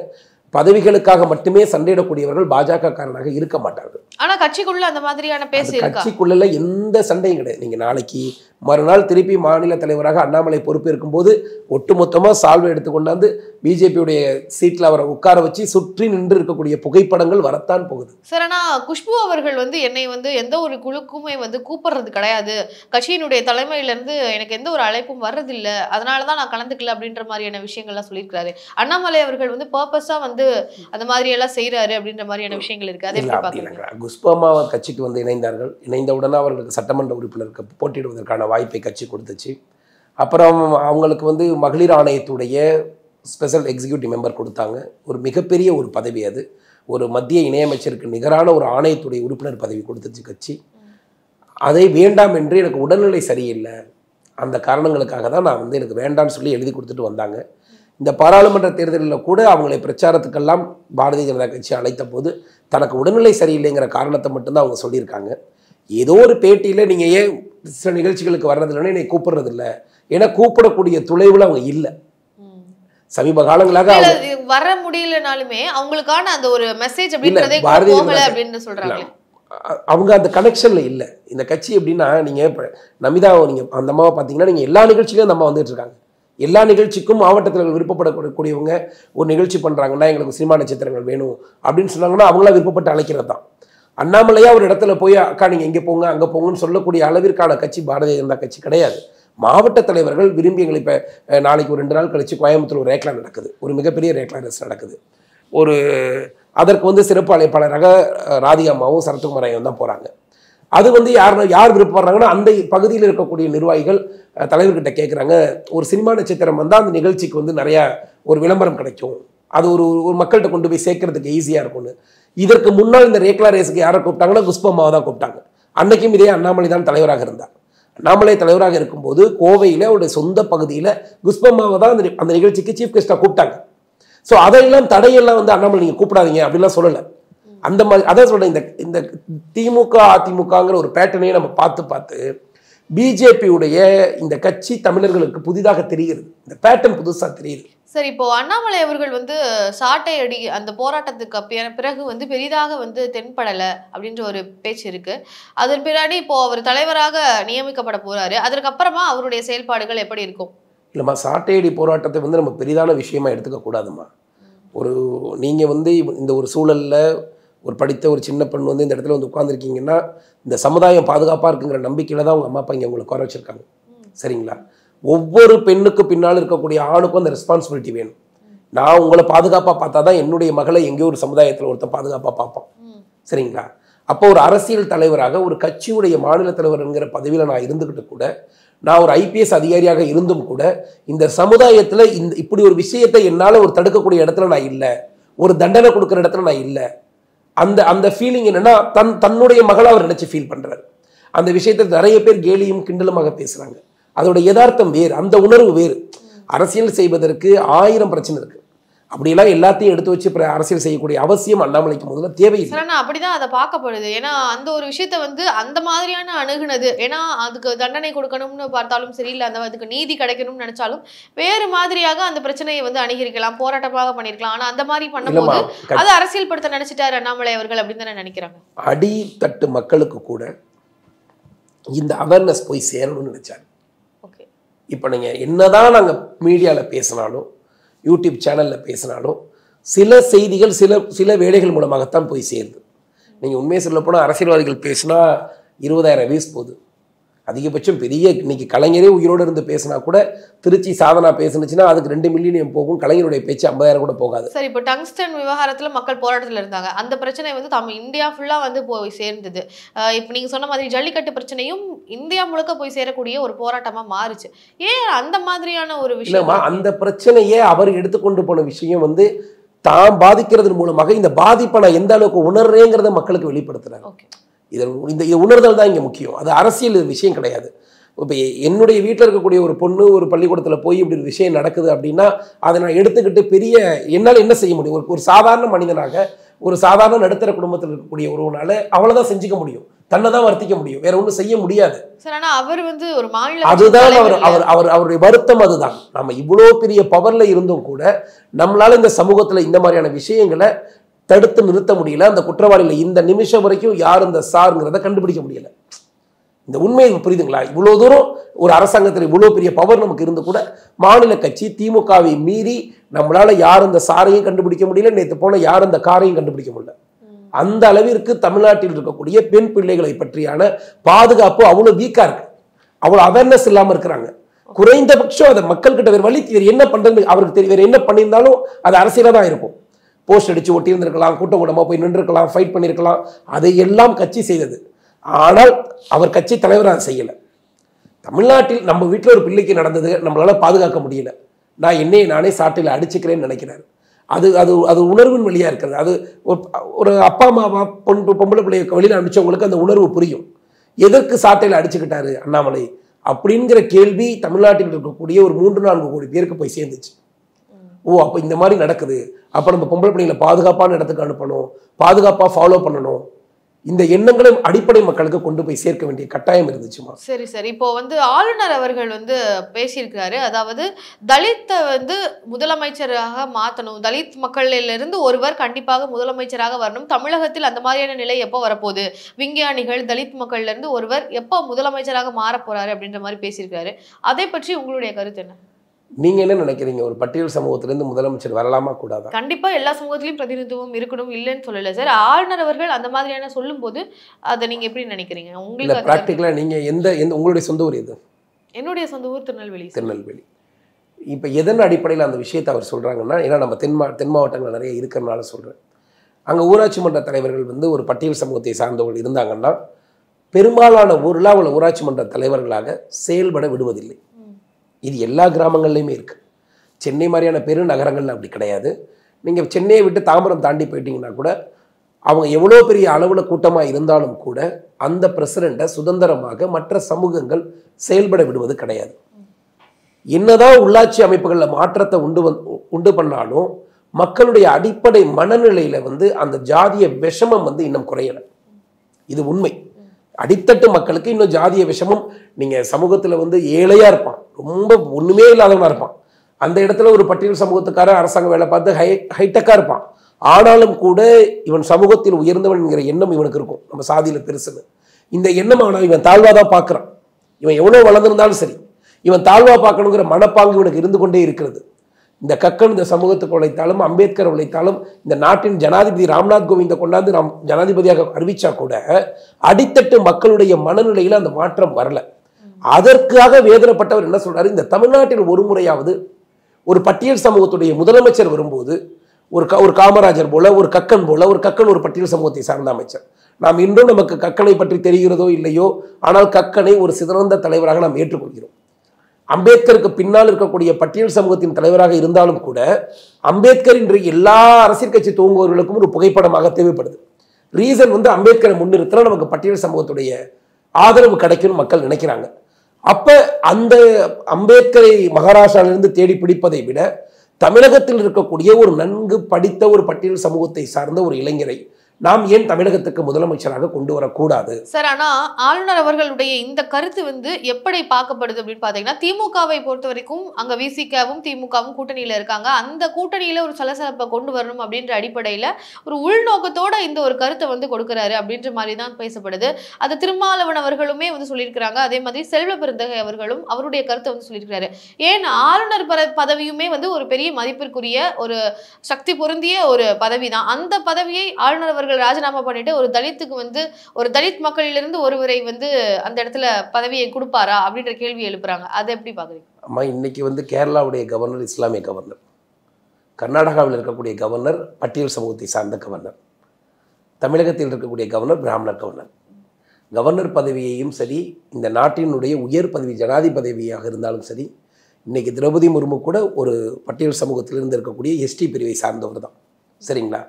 பதவிகளுக்காக மட்டுமே சண்டையிடக்கூடியவர்கள் பாஜக காரனாக இருக்க மாட்டார்கள். ஆனா கட்சிக்குள்ள அந்த மாதிரியான பேசி இருக்கா? கட்சிக்குள்ள எந்த சண்டையும் கிடையாது. நீங்க நாளைக்கு மறுநாள் திருப்பி மாநில தலைவராக அண்ணாமலை பொறுப்பு இருக்கும்போது ஒட்டுமொத்தமா சால்வை எடுத்து கொண்டாந்து பிஜேபியுடைய சீட்ல அவரை உட்கார வச்சு சுற்றி நின்று இருக்கக்கூடிய புகைப்படங்கள் வரத்தான் போகுது. சார், ஆனா குஷ்பு அவர்கள் வந்து என்னை வந்து எந்த ஒரு குழுக்குமே வந்து கூப்பிடுறது கிடையாது, கட்சியினுடைய தலைமையில இருந்து எனக்கு எந்த ஒரு அழைப்பும் வர்றதில்லை, அதனாலதான் நான் கலந்துக்கல அப்படின்ற மாதிரியான விஷயங்கள்லாம் சொல்லியிருக்காரு. அண்ணாமலை அவர்கள் வந்து பர்பஸா வந்து அந்த மாதிரி எல்லாம் செய்யறாரு அப்படின்ற மாதிரியான விஷயங்கள் இருக்கு. அதை எப்படி பாக்குறீங்க? குஷ்பு அம்மா கட்சிக்கு வந்து இணைந்தார்கள். இணைந்தவுடனே அவர்களுக்கு சட்டமன்ற உறுப்பினருக்கு போட்டியிடுவதற்கான வாய்ப்பை கட்சி கொடுத்துச்சு. அப்புறம் அவங்களுக்கு வந்து மகளிர் ஆணையத்துடைய ஸ்பெஷல் எக்ஸிக்யூட்டிவ் மெம்பர் கொடுத்தாங்க. ஒரு மிகப்பெரிய ஒரு பதவி அது. ஒரு மத்திய இணையமைச்சருக்கு நிகரான ஒரு ஆணையத்துடைய உறுப்பினர் பதவி கொடுத்துச்சு கட்சி. அதை வேண்டாம் என்று எனக்கு உடல்நிலை சரியில்லை, அந்த காரணங்களுக்காக தான் நான் வந்து எனக்கு வேண்டாம்னு சொல்லி எழுதி கொடுத்துட்டு வந்தாங்க. இந்த பாராளுமன்ற தேர்தலில் கூட அவங்களை பிரச்சாரத்துக்கெல்லாம் பாரதிய ஜனதா கட்சி அழைத்த போது தனக்கு உடல்நிலை சரியில்லைங்கிற காரணத்தை மட்டும்தான் அவங்க சொல்லியிருக்காங்க. ஏதோ ஒரு பேட்டியில் நீங்கள் ஏன் சில நிகழ்ச்சிகளுக்கு வர்றதில்லைன்னு என்னை கூப்பிடுறதில்ல, ஏன்னா கூப்பிடக்கூடிய துளைவில் அவங்க இல்லை. சமீப காலங்களாக வர முடியலனாலுமே அவங்களுக்கான அந்த ஒரு மெசேஜ் அப்படின்றதே போகல அப்படின்னு சொல்றாங்க. அவங்க அந்த கனெக்ஷன்ல இல்லை. இந்த கட்சி எப்படின்னா, நீங்க நமிதா நீங்க அந்த அம்மாவை பார்த்தீங்கன்னா, நீங்க எல்லா நிகழ்ச்சியிலும் அந்த அம்மா வந்துட்டு இருக்காங்க. எல்லா நிகழ்ச்சிக்கும் மாவட்டத்தில் விருப்பப்படக்கூடியவங்க ஒரு நிகழ்ச்சி பண்றாங்கன்னா, எங்களுக்கு சினிமா நட்சத்திரங்கள் வேணும் அப்படின்னு சொன்னாங்கன்னா அவங்களா விருப்பப்பட்டு அழைக்கிறது தான். அண்ணாமலையா ஒரு இடத்துல போய் அக்கா நீங்க எங்கே போங்க அங்கே போங்கன்னு சொல்லக்கூடிய அளவிற்கான கட்சி பாரதிய ஜனதா கட்சி கிடையாது. மாவட்ட தலைவர்கள் விரும்பி எங்களை இப்போ நாளைக்கு ஒரு 2 நாள் கழிச்சு கோயம்புத்தூர் ஒரு ரேக்லா நடக்குது, ஒரு மிகப்பெரிய ரேக்லா ரேஸ் நடக்குது. ஒரு அதற்கு சிறப்பு அழைப்பாளராக ராதிகா அம்மாவும் சரத்குமார் ஐயாவும் தான் போகிறாங்க. அது யார் விருப்பப்படுறாங்கன்னா அந்த பகுதியில் இருக்கக்கூடிய நிர்வாகிகள் தலைவர்கிட்ட கேட்குறாங்க, ஒரு சினிமா நட்சத்திரம் வந்தால் அந்த நிகழ்ச்சிக்கு நிறையா ஒரு விளம்பரம் கிடைக்கும், அது ஒரு மக்கள்கிட்ட கொண்டு போய் சேர்க்கறதுக்கு ஈஸியாக இருக்கும்னு. இதற்கு முன்னால் இந்த ரேக்லா ரேஸுக்கு யாரை கூப்பிட்டாங்கன்னா குஷ்பம்மாவை தான் கூப்பிட்டாங்க. அன்னைக்கும் இதே அண்ணாமலை தான் தலைவராக இருந்தார். அண்ணாமலை தலைவராக இருக்கும்போது கோவையில் அவருடைய சொந்த பகுதியில் குஷ்பம்மாவை தான் அந்த நிகழ்ச்சிக்கு சீஃப் கெஸ்ட்டாக கூப்பிட்டாங்க. ஸோ அதையெல்லாம் தடையெல்லாம் அண்ணாமலை நீங்கள் கூப்பிடாதீங்க அப்படின்லாம் சொல்லலை. அந்த மாதிரி அதான் சொல்கிறேன், இந்த திமுக அதிமுகங்கிற ஒரு பேட்டர்னையே நம்ம பார்த்து பிஜேபியுடைய இந்த கட்சி தமிழர்களுக்கு புதிதாக தெரிகிறது. இந்த பேட்டர்ன் புதுசாக தெரியுது. சரி, இப்போ அண்ணாமலை அவர்கள் சாட்டை அடி அந்த போராட்டத்துக்கு பிறகு பெரிதாக தென்படலை அப்படின்ற ஒரு பேச்சு இருக்கு. அதன் பின்னாடி இப்போ அவர் தலைவராக நியமிக்கப்பட போறாரு. அதற்கப்புறமா அவருடைய செயல்பாடுகள் எப்படி இருக்கும்? இல்லைம்மா, சாட்டையடி போராட்டத்தை நம்ம பெரிதான விஷயமா எடுத்துக்க கூடாதுமா. நீங்கள் இந்த ஒரு சூழலில் ஒரு படித்த ஒரு சின்ன பெண் இந்த இடத்துல உட்காந்துருக்கீங்கன்னா இந்த சமுதாயம் பாதுகாப்பாக இருக்குங்கிற நம்பிக்கையில் தான் உங்கள் அம்மா அப்பா இங்கே உங்களை குறை வச்சுருக்காங்க. சரிங்களா? ஒவ்வொரு பெண்ணுக்கு பின்னால் இருக்கக்கூடிய ஆணுக்கும் அந்த ரெஸ்பான்சிபிலிட்டி வேணும். நான் உங்களை பாதுகாப்பாக பார்த்தா தான் என்னுடைய மகளை எங்கேயோ ஒரு சமுதாயத்தில் ஒருத்தர் பாதுகாப்பாக பார்ப்போம். சரிங்களா? அப்போ ஒரு அரசியல் தலைவராக ஒரு கட்சியுடைய மாநில தலைவர்ங்கிற பதவியில் நான் இருந்துக்கிட்டு கூட, நான் ஒரு ஐபிஎஸ் அதிகாரியாக இருந்தும் கூட இந்த சமுதாயத்தில் இப்படி ஒரு விஷயத்தை என்னால் ஒரு தடுக்கக்கூடிய இடத்துல நான் இல்லை, ஒரு தண்டனை கொடுக்குற இடத்துல நான் இல்லை. அந்த ஃபீலிங் என்னன்னா தன்னுடைய மகளை அவர் நினைச்சு ஃபீல் பண்றாரு. அந்த விஷயத்தை நிறைய பேர் கேலியும் கிண்டலுமாக பேசுறாங்க. அதோட யதார்த்தம் வேறு, அந்த உணர்வு வேறு. அரசியல் செய்வதற்கு 1000 பிரச்சனை இருக்கு. அப்படியெல்லாம் எல்லாத்தையும் எடுத்து வச்சு அரசியல் செய்யக்கூடிய அவசியம் அண்ணாமலைக்கு முதல்ல தேவையில்லை. அப்படிதான் அதை பார்க்கப்படுது. ஏன்னா அந்த ஒரு விஷயத்த அந்த மாதிரியான அணுகுனது, ஏன்னா அதுக்கு தண்டனை கொடுக்கணும்னு பார்த்தாலும் சரி, இல்லை அதுக்கு நீதி கிடைக்கணும்னு நினைச்சாலும் வேறு மாதிரியாக அந்த பிரச்சனையை அணுகிருக்கலாம், போராட்டமாக பண்ணிருக்கலாம். ஆனா அந்த மாதிரி பண்ணும்போது அதை அரசியல் படுத்த நினைச்சிட்டாரு அண்ணாமலை அவர்கள் அப்படின்னு தானே நினைக்கிறாங்க. அடித்தட்டு மக்களுக்கு கூட இந்த அவேர்னஸ் போய் சேரணும்னு நினைச்சாரு. இப்போ நீங்கள் என்னதான் நாங்கள் மீடியாவில் பேசினாலும் யூடியூப் சேனலில் பேசினாலும் சில செய்திகள் சில வேலைகள் மூலமாகத்தான் போய் சேருது. நீங்கள் உண்மையை சொல்ல போனால் அரசியல்வாதிகள் பேசினா 20,000 வியூஸ் போகுது. அதிகபட்சம் பெரிய இன்னைக்கு கலைஞரே உயிரோடு இருந்து பேசினா கூட, திருச்சி சாதனா பேசுனுச்சுன்னா அதுக்கு 2 மில்லியன் போகும். கலைஞருடைய பேச்சு 50,000 கூட போகாது. சரி, இப்போ டங்ஸ்டன் விவகாரத்தில் மக்கள் போராட்டத்தில் இருந்தாங்க. அந்த பிரச்சனை இந்தியா ஃபுல்லாக போய் சேர்ந்தது. இப்போ நீங்கள் சொன்ன மாதிரி ஜல்லிக்கட்டு பிரச்சனையும் இந்தியா முழுக்க போய் சேரக்கூடிய ஒரு போராட்டமாக மாறுச்சு. ஏன் அந்த மாதிரியான ஒரு விஷயம்? அந்த பிரச்சனையே அவர் எடுத்துக்கொண்டு போன விஷயம் தான் பாதிக்கிறது மூலமாக இந்த பாதிப்பை நான் எந்த அளவுக்கு உணர்றேங்கிறத மக்களுக்கு வெளிப்படுத்துறாங்க. இந்த உணர்தல் தான் இங்கே முக்கியம். அது அரசியல் விஷயம் கிடையாது. இப்போ என்னுடைய வீட்டில் இருக்கக்கூடிய ஒரு பொண்ணு ஒரு பள்ளிக்கூடத்தில் போய் இப்படி ஒரு விஷயம் நடக்குது அப்படின்னா அதை நான் எடுத்துக்கிட்டு என்னால் என்ன செய்ய முடியும்? ஒரு சாதாரண மனிதனாக, ஒரு சாதாரண நடுத்தர குடும்பத்தில் இருக்கக்கூடிய ஒருவனால அவ்வளோதான் செஞ்சுக்க முடியும், தன்னை தான் வர்த்திக்க முடியும், வேற ஒன்றும் செய்ய முடியாது. அவர் ஒரு மாநில, அதுதான் அவருடைய வருத்தம். அதுதான் நம்ம இவ்வளோ பெரிய பவர்ல இருந்தும் கூட நம்மளால இந்த சமூகத்தில் இந்த மாதிரியான விஷயங்களை தடுத்து நிறுத்த முடியல. அந்த குற்றவாளிகள் இந்த நிமிஷம் வரைக்கும் யார் இந்த சாருங்கிறத கண்டுபிடிக்க முடியல. இந்த உண்மையை புரியுதுங்களா? இவ்வளோ தூரம் ஒரு அரசாங்கத்தில் இவ்வளோ பெரிய பவர் நமக்கு இருந்து கூட மாநில கட்சி திமுகவை மீறி நம்மளால யார் இந்த சாரையும் கண்டுபிடிக்க முடியல, நேற்று போன யார் இந்த காரையும் கண்டுபிடிக்க முடியல. அந்த அளவிற்கு தமிழ்நாட்டில் இருக்கக்கூடிய பெண் பிள்ளைகளை பற்றியான பாதுகாப்பு அவ்வளோ வீக்கா இருக்கு, அவ்வளோ அவேர்னஸ் இல்லாமல் இருக்கிறாங்க. குறைந்தபட்சம் அதை மக்கள்கிட்ட வேறு வழி என்ன பண்றது அவருக்கு தெரியும். வேறு என்ன பண்ணியிருந்தாலும் அது அரசியலாக தான் இருக்கும். போஸ்ட் அடிச்சு ஒட்டி இருந்திருக்கலாம், கூட்டம் கூட்டமாக போய் நின்றுருக்கலாம், ஃபைட் பண்ணியிருக்கலாம், அதையெல்லாம் கட்சி செய்தது. ஆனால் அவர் கட்சி தலைவர் அதை செய்யலை. தமிழ்நாட்டில் நம்ம வீட்டில் ஒரு பிள்ளைக்கு நடந்தது, நம்மளால பாதுகாக்க முடியல, நான் என்னையை நானே சாட்டையில் அடிச்சுக்கிறேன்னு நினைக்கிறாரு. அது அது அது உணர்வின் வழியாக இருக்கிறது. அது ஒரு அப்பா அம்மாவா பொம்பளை பிள்ளைய வெளியில் அனுப்பிச்சவங்களுக்கு அந்த உணர்வு புரியும். எதற்கு சாட்டையில் அடிச்சுக்கிட்டாரு அண்ணாமலை அப்படிங்கிற கேள்வி தமிழ்நாட்டில் இருக்கக்கூடிய ஒரு 3-4 கோடி பேருக்கு போய் சேர்ந்துச்சு. ஓ, அப்போ இந்த மாதிரி நடக்குது, அப்போ நம்ம பொம்பளை பிள்ளைங்களை பாதுகாப்பான இடத்துக்கு அனுப்பணும், பாதுகாப்பாக ஃபாலோ பண்ணணும். இந்த எண்ணங்களை அடிப்படை மக்களுக்கு கொண்டு போய் சேர்க்க வேண்டிய கட்டாயம் இருந்துச்சுமா. சரி சார், இப்போ ஆளுநர் அவர்கள் பேசியிருக்கிறாரு. அதாவது தலித்தை முதலமைச்சராக மாற்றணும், தலித் மக்களிலிருந்து ஒருவர் கண்டிப்பாக முதலமைச்சராக வரணும், தமிழகத்தில் அந்த மாதிரியான நிலை எப்போ வரப்போகுது, விஞ்ஞானிகள் தலித் மக்கள்ல இருந்து ஒருவர் எப்போ முதலமைச்சராக மாற போறாரு அப்படின்ற மாதிரி பேசியிருக்காரு. அதை பற்றி உங்களுடைய கருத்து என்ன? நீங்க என்ன நினைக்கிறீங்க? ஒரு பட்டியல் சமூகத்திலிருந்து முதலமைச்சர் வரலாமா கூடாதா? கண்டிப்பா எல்லா சமூகத்திலையும் பிரதிநிதித்துவம் இருக்கணும், இல்லைன்னு சொல்லல சார். ஆளுநர் அவர்கள் அந்த மாதிரியான சொல்லும் போது அதை நீங்க எப்படி நினைக்கிறீங்க? உங்களுக்கு பிராக்டிகலா நீங்க எந்த உங்களுடைய சொந்த ஊர் எது? என்னுடைய சொந்த ஊர் திருநெல்வேலி. திருநெல்வேலி. இப்போ எதன் அடிப்படையில் அந்த விஷயத்தை அவர் சொல்றாங்கன்னா, ஏன்னா நம்ம தென் மாவட்டங்கள் நிறைய இருக்கிறனால சொல்றேன். அங்கே ஊராட்சி மன்ற தலைவர்கள் ஒரு பட்டியல் சமூகத்தை சார்ந்தவர்கள் இருந்தாங்கன்னா பெரும்பாலான ஊரில் அவளை ஊராட்சி மன்ற தலைவர்களாக செயல்பட விடுவதில்லை. இது எல்லா கிராமங்கள்லையுமே இருக்குது. சென்னை மாதிரியான பெருநகரங்கள்ல அப்படி கிடையாது. நீங்கள் சென்னையை விட்டு தாம்பரம் தாண்டி போயிட்டீங்கன்னா கூட அவங்க எவ்வளோ பெரிய அளவில் கூட்டமாக இருந்தாலும் கூட அந்த பிரசிடெண்ட்டை சுதந்திரமாக மற்ற சமூகங்கள் செயல்பட விடுவது கிடையாது. என்னதான் உள்ளாட்சி அமைப்புகளில் மாற்றத்தை உண்டு பண்ணாலும் மக்களுடைய அடிப்படை மனநிலையில் அந்த ஜாதிய விஷமம் இன்னும் குறையலை. இது உண்மை. அடித்தட்டு மக்களுக்கு இன்னும் ஜாதிய விஷமம். நீங்கள் சமூகத்தில் ஏழையாக இருப்பான், ரொம்ப ஒன்றுமே இல்லாதவனாக இருப்பான். அந்த இடத்துல ஒரு பட்டியல் சமூகத்துக்காரன் அரசாங்க வேலை பார்த்து ஹைடெக்காக இருப்பான். ஆனாலும் கூட இவன் சமூகத்தில் உயர்ந்தவன்கிற எண்ணம் இவனுக்கு இருக்கும், நம்ம சாதியில் பெருசுன்னு. இந்த எண்ணம் ஆனால் இவன் தாழ்வாக தான் பார்க்குறான். இவன் எவ்வளோ வளர்ந்துருந்தாலும் சரி இவன் தாழ்வாக பார்க்கணுங்கிற மனப்பாங்கு இவனுக்கு இருந்து கொண்டே இருக்கிறது. இந்த கக்கன் இந்த சமூகத்துக்கு உழைத்தாலும் அம்பேத்கர் உழைத்தாலும் இந்த நாட்டின் ஜனாதிபதி ராம்நாத் கோவிந்தை கொண்டாந்து நாம் ஜனாதிபதியாக அறிவிச்சா கூட அடித்தட்டு மக்களுடைய மனநிலையில் அந்த மாற்றம் வரல. அதற்காக வேதனைப்பட்டவர் என்ன சொல்றாரு? இந்த தமிழ்நாட்டில் ஒரு முறையாவது ஒரு பட்டியல் சமூகத்துடைய முதலமைச்சர் வரும்போது ஒரு காமராஜர் போல ஒரு கக்கன் ஒரு பட்டியல் சமூகத்தை சார்ந்த அமைச்சர். நாம் இன்றும் நமக்கு கக்கனை பற்றி தெரிகிறதோ இல்லையோ, ஆனால் கக்கனை ஒரு சிறந்த தலைவராக நாம் ஏற்றுக்கொள்கிறோம். அம்பேத்கருக்கு பின்னால் இருக்கக்கூடிய பட்டியல் சமூகத்தின் தலைவராக இருந்தாலும் கூட அம்பேத்கர் இன்று எல்லா அரசியல் கட்சி துவங்குவவர்களுக்கும் ஒரு புகைப்படமாக தேவைப்படுது. ரீசன் அம்பேத்கரை முன்னிறுத்தினா நமக்கு பட்டியல் சமூகத்துடைய ஆதரவு கிடைக்கும்னு மக்கள் நினைக்கிறாங்க. அப்ப அந்த அம்பேத்கரை மகாராஷ்டிராவிலிருந்து தேடி பிடிப்பதை விட தமிழகத்தில் இருக்கக்கூடிய ஒரு நன்கு படித்த ஒரு பட்டியல் சமூகத்தை சார்ந்த ஒரு இளைஞரை நாம் ஏன் தமிழகத்துக்கு முதலமைச்சராக கொண்டு வரக்கூடாது? சார், ஆனா ஆளுநர் அவர்களுடைய இந்த கருத்து எப்படி பார்க்கப்படுது அப்படின்னு பாத்தீங்கன்னா, திமுகவை பொறுத்த வரைக்கும் அங்க விசிகாவும் திமுகவும் கூட்டணியில இருக்காங்க. அந்த கூட்டணியில ஒரு சலசலப்பை கொண்டு வரணும் அப்படின்ற அடிப்படையில ஒரு உள்நோக்கத்தோட இந்த ஒரு கருத்தை கொடுக்கிறாரு அப்படின்ற மாதிரி தான் பேசப்படுது. அது திருமாவளவன் அவர்களுமே சொல்லியிருக்கிறாங்க. அதே மாதிரி செல்வ பெருந்தகை அவர்களும் அவருடைய கருத்தை சொல்லியிருக்கிறாரு. ஏன் ஆளுநர் பதவியுமே ஒரு பெரிய மதிப்பிற்குரிய ஒரு சக்தி பொருந்திய ஒரு பதவி தான். அந்த பதவியை ஆளுநர் அவர்கள் ராஜினாமா பண்ணிட்டு ஒரு தலித்துக்கு ஒரு தலித் மக்களிலிருந்து ஒருவரை அந்த இடத்துல பதவியை கொடுப்பாரா அப்படின்ற கேள்வி எழுப்புறாங்க. அதை எப்படி பாக்குறீங்க? அம்மா, இன்னைக்கு கேரளாவுடைய கவர்னர் இஸ்லாமிய கவர்னர், கர்நாடகாவில் இருக்கக்கூடிய கவர்னர் பட்டியல் சமூகத்தை சார்ந்த கவர்னர், தமிழகத்தில் இருக்கக்கூடிய கவர்னர் பிராமணர் கவர்னர். கவர்னர் பதவியையும் சரி, இந்த நாட்டினுடைய உயர் பதவி ஜனாதிபதி பதவியாக இருந்தாலும் சரி, இன்னைக்கு திரௌபதி முர்மு கூட ஒரு பட்டியல் சமூகத்திலிருந்து இருக்கக்கூடிய எஸ்டி பிரிவை சார்ந்தவர் தான். சரிங்களா?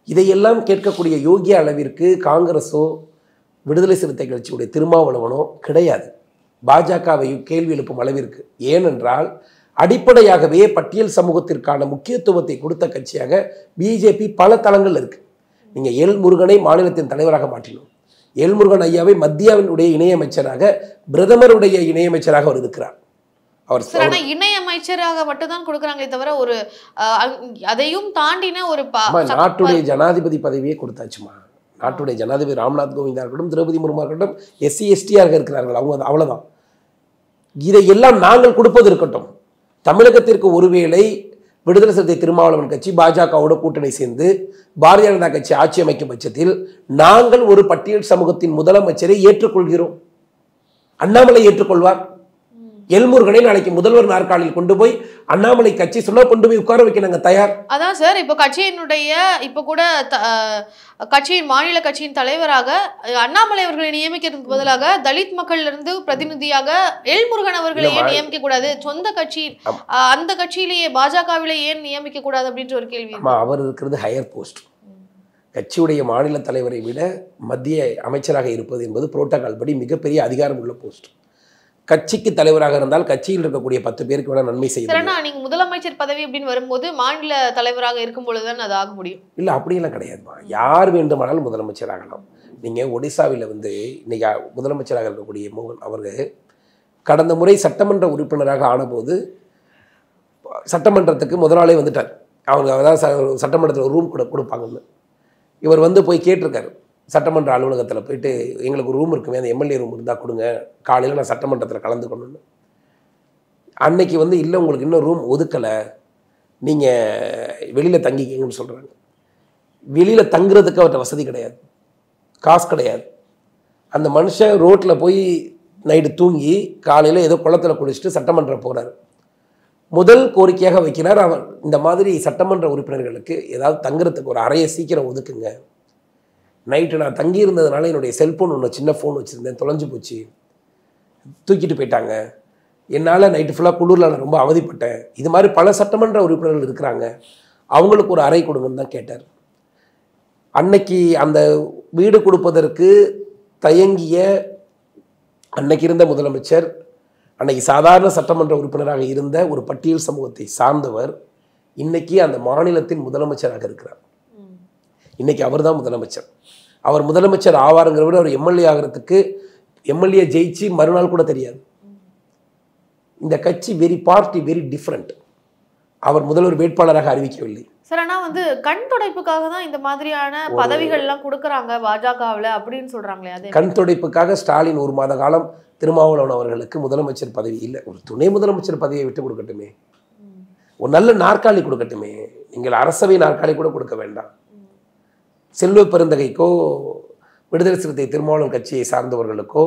இதையெல்லாம் கேட்கக்கூடிய யோகிய அளவிற்கு காங்கிரஸோ விடுதலை சிறுத்தை கட்சியுடைய திருமாவளவனோ கிடையாது. பாஜகவை கேள்வி எழுப்பும் அளவிற்கு. ஏனென்றால் அடிப்படையாகவே பட்டியல் சமூகத்திற்கான முக்கியத்துவத்தை கொடுத்த கட்சியாக பிஜேபி பல தளங்கள் இருக்கு. நீங்க எல் முருகனை மாநிலத்தின் தலைவராக மாற்றினோம். எல் முருகன் ஐயாவை மத்தியாவினுடைய இணையமைச்சராக, பிரதமருடைய இணையமைச்சராக அவர் இருக்கிறார். இணையமைச்சராக மட்டும் தான் கொடுக்குறாங்களே தவிர ஒரு அதையும் தாண்டின ஒரு நாட்டுடைய ஜனாதிபதி பதவியே கொடுத்தாச்சுமா. நாட்டுடைய ஜனாதிபதி ராம்நாத் கோவிந்தா இருக்கட்டும், திரௌபதி முர்மு இருக்கட்டும், SC STயாக இருக்கிறார்கள். அவங்க அவ்வளவுதான். இதையெல்லாம் நாங்கள் கொடுப்பது இருக்கட்டும். தமிழகத்திற்கு ஒருவேளை விடுதலை சிறுத்தை திருமாவளவன் கட்சி பாஜகவோட கூட்டணி சேர்ந்து பாரதிய ஜனதா கட்சி ஆட்சி அமைக்கும் பட்சத்தில் நாங்கள் ஒரு பட்டியல் சமூகத்தின் முதலமைச்சரை ஏற்றுக்கொள்கிறோம். அண்ணாமலை ஏற்றுக்கொள்வார். எல்முருகனை நாளைக்கு முதல்வர் நாற்காலில் கொண்டு போய் அண்ணாமலை கட்சி சொன்னா கொண்டு போய் உட்கார வைக்க நாங்க தயார். அதான் சார், இப்போ கட்சியினுடைய இப்போ கூட கட்சியின் மாநில கட்சியின் தலைவராக அண்ணாமலை அவர்களை நியமிக்கிறதுக்கு பதிலாக தலித் மக்கள்ல இருந்து பிரதிநிதியாக எல்முருகன் அவர்களை ஏன் நியமிக்க கூடாது? சொந்த கட்சி அந்த கட்சியிலேயே பாஜகவிலே ஏன் நியமிக்க கூடாது அப்படின்ற ஒரு கேள்வி. அவர் இருக்கிறது ஹையர் போஸ்ட். கட்சியுடைய மாநில தலைவரை விட மத்திய அமைச்சராக இருப்பது என்பது புரோட்டோகால் படி மிகப்பெரிய அதிகாரம் உள்ள போஸ்ட். கட்சிக்கு தலைவராக இருந்தால் கட்சியில் இருக்கக்கூடிய 10 பேருக்கு வேணா நன்மை செய்யலாம். நீங்க முதலமைச்சர் பதவி அப்படின்னு வரும்போது மாநில தலைவராக இருக்கும் பொழுதுதான் அது ஆக முடியும். இல்ல, அப்படியெல்லாம் கிடையாதுமா. யார் வேண்டுமானாலும் முதலமைச்சர் ஆகலாம். நீங்கள் ஒடிசாவில் வந்து இன்னைக்கு முதலமைச்சராக இருக்கக்கூடிய மோகன் அவர்கள் கடந்த முறை சட்டமன்ற உறுப்பினராக ஆனபோது சட்டமன்றத்துக்கு முதலாளே வந்துட்டார். அவங்க அதாவது சட்டமன்றத்தில் ஒரு ரூம் கொடுப்பாங்கன்னு இவர் வந்து போய் கேட்டிருக்காரு. சட்டமன்ற அலுவலகத்தில் போயிட்டு எங்களுக்கு ஒரு ரூம் இருக்குமே, அந்த எம்எல்ஏ ரூம் இருந்தால் கொடுங்க, காலையில் நான் சட்டமன்றத்தில் கலந்துக்கணும்னு. அன்னைக்கு வந்து இல்லை உங்களுக்கு இன்னும் ரூம் ஒதுக்கலை, நீங்கள் வெளியில் தங்கிக்கிங்கன்னு சொல்கிறாங்க. வெளியில் தங்குறதுக்கு அவர்கிட்ட வசதி கிடையாது, காசு கிடையாது. அந்த மனுஷன் ரோட்டில் போய் நைட்டு தூங்கி காலையில் ஏதோ குளத்தில் குளிச்சுட்டு சட்டமன்றம் போகிறார். முதல் கோரிக்கையாக வைக்கிறார் அவர், இந்த மாதிரி சட்டமன்ற உறுப்பினர்களுக்கு ஏதாவது தங்குறதுக்கு ஒரு அறையை சீக்கிரம் ஒதுக்குங்க. நைட்டு நான் தங்கியிருந்ததுனால என்னுடைய செல்ஃபோன் ஒன்று சின்ன ஃபோன் வச்சுருந்தேன், தொலைஞ்சு போச்சு, தூக்கிட்டு போயிட்டாங்க. என்னால் நைட்டு ஃபுல்லாக குளிரில் நான் ரொம்ப அவதிப்பட்டேன். இது மாதிரி பல சட்டமன்ற உறுப்பினர்கள் இருக்கிறாங்க, அவங்களுக்கு ஒரு அறை கொடுங்கன்னு தான் கேட்டார். அன்னைக்கு அந்த வீடு கொடுப்பதற்கு தயங்கிய அன்னைக்கு இருந்த முதலமைச்சர், அன்னைக்கு சாதாரண சட்டமன்ற உறுப்பினராக இருந்த ஒரு பட்டியல் சமூகத்தை சார்ந்தவர் இன்னைக்கு அந்த மாநிலத்தின் முதலமைச்சராக இருக்கிறார். இன்னைக்கு அவர் தான் முதலமைச்சர். அவர் முதலமைச்சர் ஆவாருங்கிறவர் அவர் எம்எல்ஏ ஆகிறதுக்கு எம்எல்ஏ ஜெயிச்சு மறுநாள் கூட தெரியாது. இந்த கட்சி வெரி டிஃப்ரெண்ட். அவர் முதல்வர் வேட்பாளராக அறிவிக்கவில்லை சார். ஆனால் வந்து கண் துடைப்புக்காக தான் இந்த மாதிரியான பதவிகள்லாம் கொடுக்குறாங்க பாஜகவில் அப்படின்னு சொல்கிறாங்களே. அது கண் துடைப்புக்காக ஸ்டாலின் ஒரு மாத காலம் திருமாவளவன் அவர்களுக்கு முதலமைச்சர் பதவி இல்லை, ஒரு துணை முதலமைச்சர் பதவியை விட்டு கொடுக்கட்டுமே, ஒரு நல்ல நாற்காலி கொடுக்கட்டுமே. நீங்கள் அரசவை நாற்காலி கூட கொடுக்க வேண்டாம். செல்வ பெருந்தகைக்கோ விடுதலை சிறுத்தை திருமாவளவன் கட்சியை சார்ந்தவர்களுக்கோ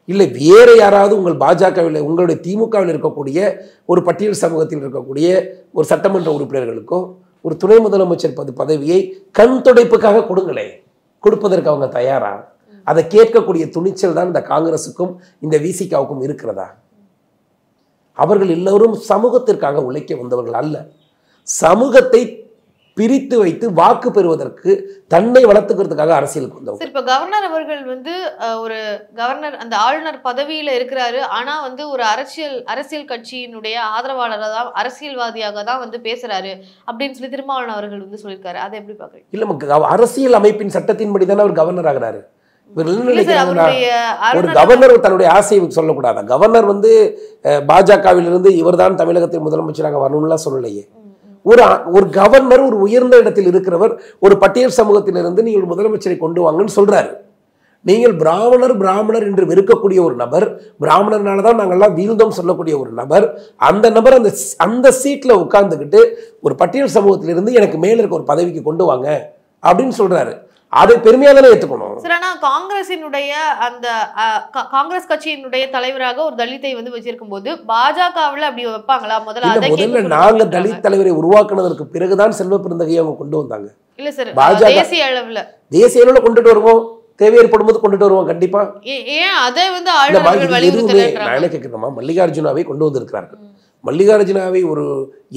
இல்லை வேறு யாராவது உங்கள் பாஜகவில் உங்களுடைய திமுகவில் இருக்கக்கூடிய ஒரு பட்டியல் சமூகத்தில் இருக்கக்கூடிய ஒரு சட்டமன்ற உறுப்பினர்களுக்கோ ஒரு துணை முதலமைச்சர் பதவியை கண் துடைப்புக்காக கொடுங்களே. கொடுப்பதற்கு அவங்க தயாரா? அதை கேட்கக்கூடிய துணிச்சல் தான் இந்த காங்கிரஸுக்கும் இந்த விசிகாவுக்கும் இருக்கிறதா? அவர்கள் எல்லோரும் சமூகத்திற்காக உழைக்க வந்தவர்கள் அல்ல, சமூகத்தை பிரித்து வைத்து வாக்கு பெறுவதற்கு தன்னை வளர்த்துக்கிறதுக்காக அரசியலுக்கு வந்தவங்க. இப்போ கவர்னர் அவர்கள் வந்து ஒரு கவர்னர் அந்த ஆளுநர் பதவியில இருக்கிறாரு, ஆனா வந்து ஒரு அரசியல் கட்சியினுடைய ஆதரவாளராக தான் அரசியல்வாதியாக தான் வந்து பேசுறாரு அப்படின்னு சொல்லி திருமாவளவன் அவர்கள் வந்து சொல்லியிருக்காரு. அதை எப்படி பாக்குறீங்க? இல்ல, அரசியல் அமைப்பின் சட்டத்தின்படி தானே அவர் கவர்னர் ஆகிறாரு. ஒரு கவர்னர் தன்னுடைய ஆசையை சொல்லக்கூடாதா? கவர்னர் வந்து பாஜகவிலிருந்து இவர் தான் தமிழகத்தின் முதலமைச்சராக வரணும்லாம் சொல்லலையே. ஒரு கவர்னர் ஒரு உயர்ந்த இடத்தில் இருக்கிறவர் ஒரு பட்டியல் சமூகத்திலிருந்து நீங்கள் முதலமைச்சரை கொண்டு வாங்கன்னு சொல்றாரு. நீங்கள் பிராமணர் என்று வெறுக்கக்கூடிய ஒரு நபர், பிராமணர்னால தான் நாங்கள்லாம் வீழ்ந்தோம் சொல்லக்கூடிய ஒரு நபர், அந்த நபர் அந்த சீட்ல உட்கார்ந்துக்கிட்டு ஒரு பட்டியல் சமூகத்திலிருந்து எனக்கு மேல இருக்க ஒரு பதவிக்கு கொண்டு வாங்க அப்படின்னு சொல்றாரு. அதை பெருமையா தானே ஏத்துக்கணும். காங்கிரசினுடைய அந்த காங்கிரஸ் கட்சியினுடைய தலைவராக ஒரு தலித்தை வந்து வச்சிருக்கும் போது பாஜகவில் அப்படி வைப்பாங்களா? முதல்ல நாங்க தலித் தலைவரை உருவாக்குனதற்கு பிறகுதான் செல்வ பெருந்தகையை அவங்க கொண்டு வந்தாங்க. இல்ல சார், பாஜக தேசிய அளவுல கொண்டுட்டு வருவோம், தேவை ஏற்படும் போது கொண்டுட்டு வருவோம் கண்டிப்பா. ஏன் அதை வந்து ஆளுநர்கள் வலியுறுத்தல? நான் கேட்கணுமா, மல்லிகார்ஜுனாவை கொண்டு வந்திருக்கிறார்கள். மல்லிகார்ஜுனாவை ஒரு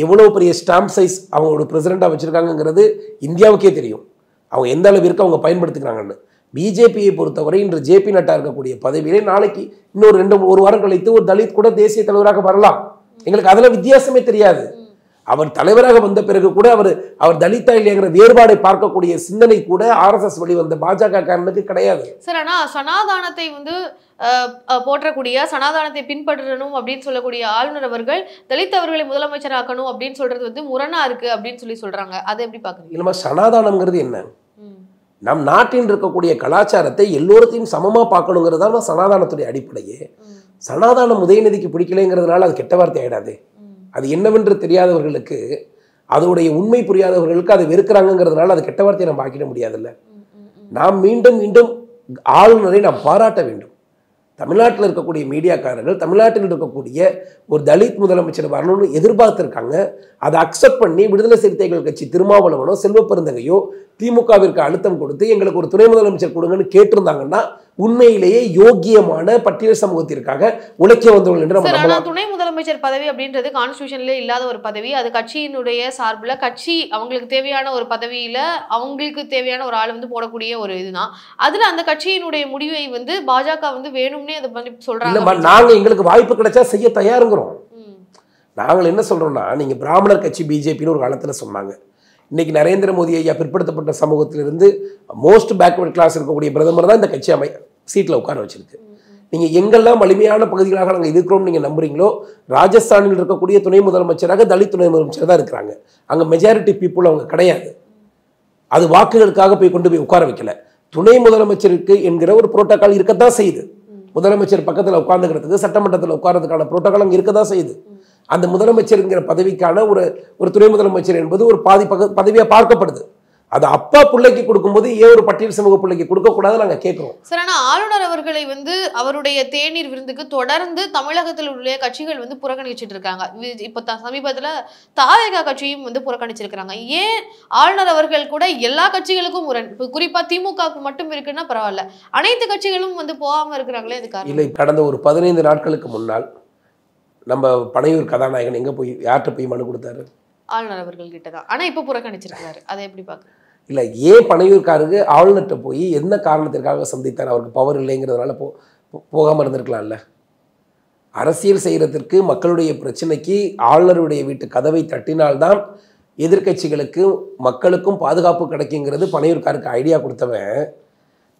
எவ்வளவு பெரிய ஸ்டாம்ப் சைஸ் அவங்க ஒரு பிரசிடண்டா வச்சிருக்காங்கிறது இந்தியாவுக்கே தெரியும். அவங்க எந்த அளவிற்கு அவங்க பயன்படுத்துகிறாங்கன்னு. பிஜேபியை பொறுத்தவரை இன்று ஜேபி நட்டா இருக்கக்கூடிய பதவியிலே நாளைக்கு இன்னொரு ஒரு வாரம் கழித்து ஒரு தலித் கூட தேசிய தலைவராக வரலாம். எங்களுக்கு அதில் வித்தியாசமே தெரியாது. அவர் தலைவராக வந்த பிறகு கூட அவர் தலித்தா இல்லையாங்கிற வேறுபாடை பார்க்கக்கூடிய சிந்தனை கூட RSS வெளிவந்த பாஜக காரனுக்கு கிடையாது. சார், ஆனா சனாதானத்தை வந்து போற்றக்கூடிய சனாதானத்தை பின்பற்றணும் அப்படின்னு சொல்லக்கூடிய ஆளுநர் அவர்கள் தலித் அவர்களை முதலமைச்சராக்கணும் அப்படின்னு சொல்றது வந்து முரணா இருக்கு அப்படின்னு சொல்றாங்க. அதை எப்படி பாக்குறீங்க? இல்லமா, சனாதானம்ங்கிறது என்ன? நம் நாட்டில் இருக்கக்கூடிய கலாச்சாரத்தை எல்லோருத்தையும் சமமா பார்க்கணுங்கிறது தான் சனாதானத்துடைய அடிப்படையே. சனாதானம் உதயநிதிக்கு பிடிக்கலைங்கிறதுனால அது கெட்ட வார்த்தை ஆயிடாது. அது என்னவென்று தெரியாதவர்களுக்கு, அதோடைய உண்மை புரியாதவர்களுக்கு அதை வெறுக்கிறாங்கிறதுனால அது கெட்ட வார்த்தையை நம்ம ஆக்கிட முடியாதுல்ல. நாம் மீண்டும் மீண்டும் ஆளுநரை நாம் பாராட்ட வேண்டும். தமிழ்நாட்டில் இருக்கக்கூடிய மீடியாக்காரர்கள் தமிழ்நாட்டில் இருக்கக்கூடிய ஒரு தலித் முதலமைச்சர் வரணும்னு எதிர்பார்த்திருக்காங்க. அதை அக்செப்ட் பண்ணி விடுதலை சிறுத்தைகள் கட்சி திருமாவளவனோ செல்வ பெருந்தகையோ திமுகவிற்கு அழுத்தம் கொடுத்து எங்களுக்கு ஒரு துணை முதலமைச்சர் கொடுங்கன்னு கேட்டிருந்தாங்கன்னா உண்மையிலேயே யோக்கியமான பட்டியல் சமூகத்திற்காக உழைக்க வந்தவர்கள் என்று நம்ம நம்பலாம். துணை முதலமைச்சர் பதவி அப்படின்றது கான்ஸ்டிடியூஷன்ல இல்லாத ஒரு பதவி. அது கட்சியினுடைய சார்பில் கட்சி அவங்களுக்கு தேவையான ஒரு பதவியில அவங்களுக்கு தேவையான ஒரு ஆள் வந்து போடக்கூடிய ஒரு இதுதான். அதுல அந்த கட்சியினுடைய முடிவை வந்து பாஜக வந்து வேணும்னே அதை பண்ணி சொல்றாங்க. நாங்க எங்களுக்கு வாய்ப்பு கிடைச்சா செய்ய தயாருங்கிறோம். நாங்கள் என்ன சொல்றோம்னா, நீங்க பிராமணர் கட்சி பிஜேபின்னு ஒரு காலத்துல சொன்னாங்க. இன்னைக்கு நரேந்திர மோடி ஐயா பிற்படுத்தப்பட்ட சமூகத்திலிருந்து மோஸ்ட் பேக்வர்ட் கிளாஸ் இருக்கக்கூடிய பிரதமர் தான் இந்த கட்சி சீட்டில் உட்கார வச்சிருக்கு. நீங்கள் எங்கெல்லாம் வலிமையான பகுதிகளாக நாங்கள் இருக்கிறோம் நீங்கள் நம்புறீங்களோ, ராஜஸ்தானில் இருக்கக்கூடிய துணை முதலமைச்சராக தலித் துணை முதலமைச்சர் தான் இருக்கிறாங்க. அங்கே மெஜாரிட்டி பீப்புள் அவங்க கிடையாது. அது வாக்குகளுக்காக கொண்டு போய் உட்கார வைக்கல. துணை முதலமைச்சருக்கு என்கிற ஒரு புரோட்டோகால் இருக்கத்தான் செய்யுது. முதலமைச்சர் பக்கத்தில் உட்கார்ந்துக்கிறதுக்கு சட்டமன்றத்தில் உட்கார்றதுக்கான புரோட்டோகால் அங்கே இருக்கதான் செய்யுது. அந்த முதலமைச்சருங்கிற பதவிக்கான ஒரு துணை முதலமைச்சர் என்பது ஒரு பதவியாக பார்க்கப்படுது. அது அப்பா பிள்ளைக்கு கொடுக்கும்போது ஏன் ஒரு பட்டியல் சமூக பிள்ளைக்கு கொடுக்கக்கூடாது நாங்கள் கேட்குறோம். சார், ஆனால் ஆளுநர் அவர்களை அவருடைய தேநீர் விருந்துக்கு தொடர்ந்து தமிழகத்தில் உள்ள கட்சிகள் புறக்கணிச்சிட்டு இருக்காங்க. இப்போ சமீபத்தில் தாவேகா கட்சியும் புறக்கணிச்சிருக்கிறாங்க. ஏன் ஆளுநர் அவர்கள் கூட எல்லா கட்சிகளுக்கும் குறிப்பாக திமுகவுக்கு மட்டும் இருக்குன்னா பரவாயில்ல, அனைத்து கட்சிகளும் போகாமல் இருக்கிறாங்களே இதுக்காக இல்லை. கடந்த ஒரு 15 நாட்களுக்கு முன்னால் நம்ம பனையூர் கதாநாயகன் எங்கே போய் யார்கிட்ட போய் மனு கொடுத்தாரு? ஆளுநர் அவர்கள் கிட்ட தான். ஆனால் இப்போ புறக்கணிச்சிருக்காரு. அதை எப்படி பார்க்க? இல்லை, ஏன் பனையூர்காருக்கு ஆளுநர்கிட்ட போய் என்ன காரணத்திற்காக சந்தித்தார்? அவருக்கு பவர் இல்லைங்கிறதுனால போகாமல் இருந்திருக்கலாம்ல. அரசியல் செய்கிறதுக்கு மக்களுடைய பிரச்சனைக்கு ஆளுநருடைய வீட்டு கதவை தட்டினால்தான் எதிர்கட்சிகளுக்கும் மக்களுக்கும் பாதுகாப்பு கிடைக்குங்கிறது பனையூர்காருக்கு ஐடியா கொடுத்தவன்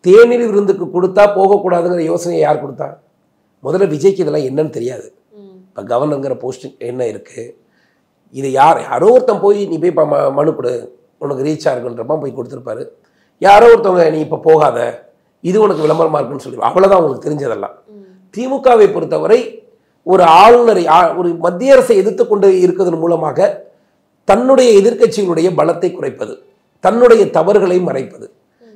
தேநீர் விருந்துக்கு கொடுத்தா போகக்கூடாதுங்கிற யோசனையை யார் கொடுத்தா? முதல்ல விஜய்க்கு இதெல்லாம் என்னன்னு தெரியாது. இப்போ கவர்னருங்கிற போஸ்டிங் என்ன இருக்குது, இது யாரோ ஒருத்தன் போய் நீ போய் மனு கொடு உனக்கு ரீச்சாக இருக்குன்றப்ப போய் கொடுத்துருப்பாரு. யாரோ ஒருத்தவங்க நீ இப்போ போகாத, இது உனக்கு விளம்பரமாக இருக்குன்னு சொல்லி அவ்வளோதான் உங்களுக்கு தெரிஞ்சதெல்லாம். திமுகவை பொறுத்தவரை ஒரு ஆளுநரை ஒரு மத்திய அரசை எதிர்த்து கொண்டு இருக்கிறதன் மூலமாக தன்னுடைய எதிர்கட்சிகளுடைய பலத்தை குறைப்பது, தன்னுடைய தவறுகளை மறைப்பது,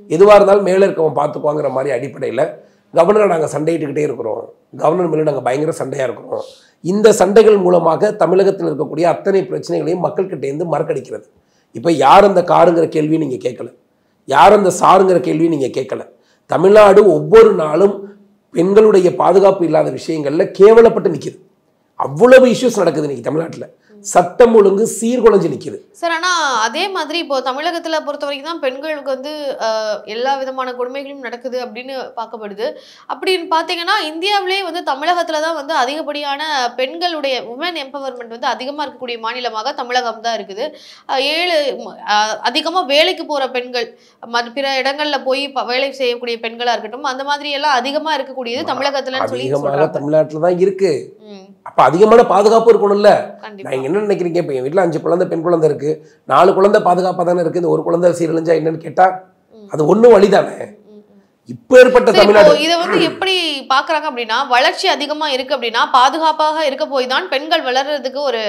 எதுவாக இருந்தாலும் மேலே இருக்கவன் பார்த்துக்குவாங்கிற மாதிரி அடிப்படையில் கவர்னரை நாங்கள் சண்டையிட்டுக்கிட்டே இருக்கிறோம், கவர்னர் மேலே நாங்கள் பயங்கர சண்டையாக இருக்கிறோம். இந்த சண்டைகள் மூலமாக தமிழகத்தில் இருக்கக்கூடிய அத்தனை பிரச்சனைகளையும் மக்கள்கிட்டேருந்து மறக்கடிக்கிறது. இப்போ யார் அந்த காருங்கிற கேள்வியும் நீங்கள் கேட்கல, யார் அந்த சாருங்கிற கேள்வியும் நீங்கள் கேட்கல. தமிழ்நாடு ஒவ்வொரு நாளும் பெண்களுடைய பாதுகாப்பு இல்லாத விஷயங்களில் கேவலப்பட்டு நிற்கிது. அவ்வளவு இஷ்யூஸ் நடக்குது இன்னைக்கு தமிழ்நாட்டில். சட்டம் ஒழுங்கு சீர்குலைஞ்சு நிற்கிது சார். ஆனால் அதே மாதிரி இப்போ தமிழகத்தில் பொறுத்த வரைக்கும் தான் பெண்களுக்கு எல்லா விதமான கொடுமைகளும் நடக்குது அப்படின்னு பார்க்கப்படுது. அப்படின்னு பார்த்தீங்கன்னா இந்தியாவிலே தமிழகத்தில் தான் அதிகப்படியான பெண்களுடைய உமன் எம்பவர்மெண்ட் அதிகமாக இருக்கக்கூடிய மாநிலமாக தமிழகம் தான் இருக்குது. அதிகமாக வேலைக்கு போகிற பெண்கள், பிற இடங்களில் போய் வேலை செய்யக்கூடிய பெண்களாக இருக்கட்டும், அந்த மாதிரி எல்லாம் அதிகமாக இருக்கக்கூடியது தமிழகத்தில் தமிழ்நாட்டில் தான் இருக்கு. அப்ப அதிகமான பாதுகாப்பு இருக்கணும்ல. நான் என்ன நினைக்கிறீங்க, இப்போ என் வீட்டில் 5 குழந்தை பெண் குழந்தை இருக்கு, 4 குழந்தை பாதுகாப்பாக தானே இருக்கு. இந்த ஒரு குழந்தை சீரழிஞ்சா என்னன்னு கேட்டா அது ஒன்றும் வழிதானே. இப்போ ஏற்பட்ட தமிழ்நாடு இதை எப்படி பாக்குறாங்க அப்படின்னா, வளர்ச்சி அதிகமா இருக்கு அப்படின்னா பாதுகாப்பாக இருக்க போய் தான் பெண்கள் வளர்றதுக்கு ஒரு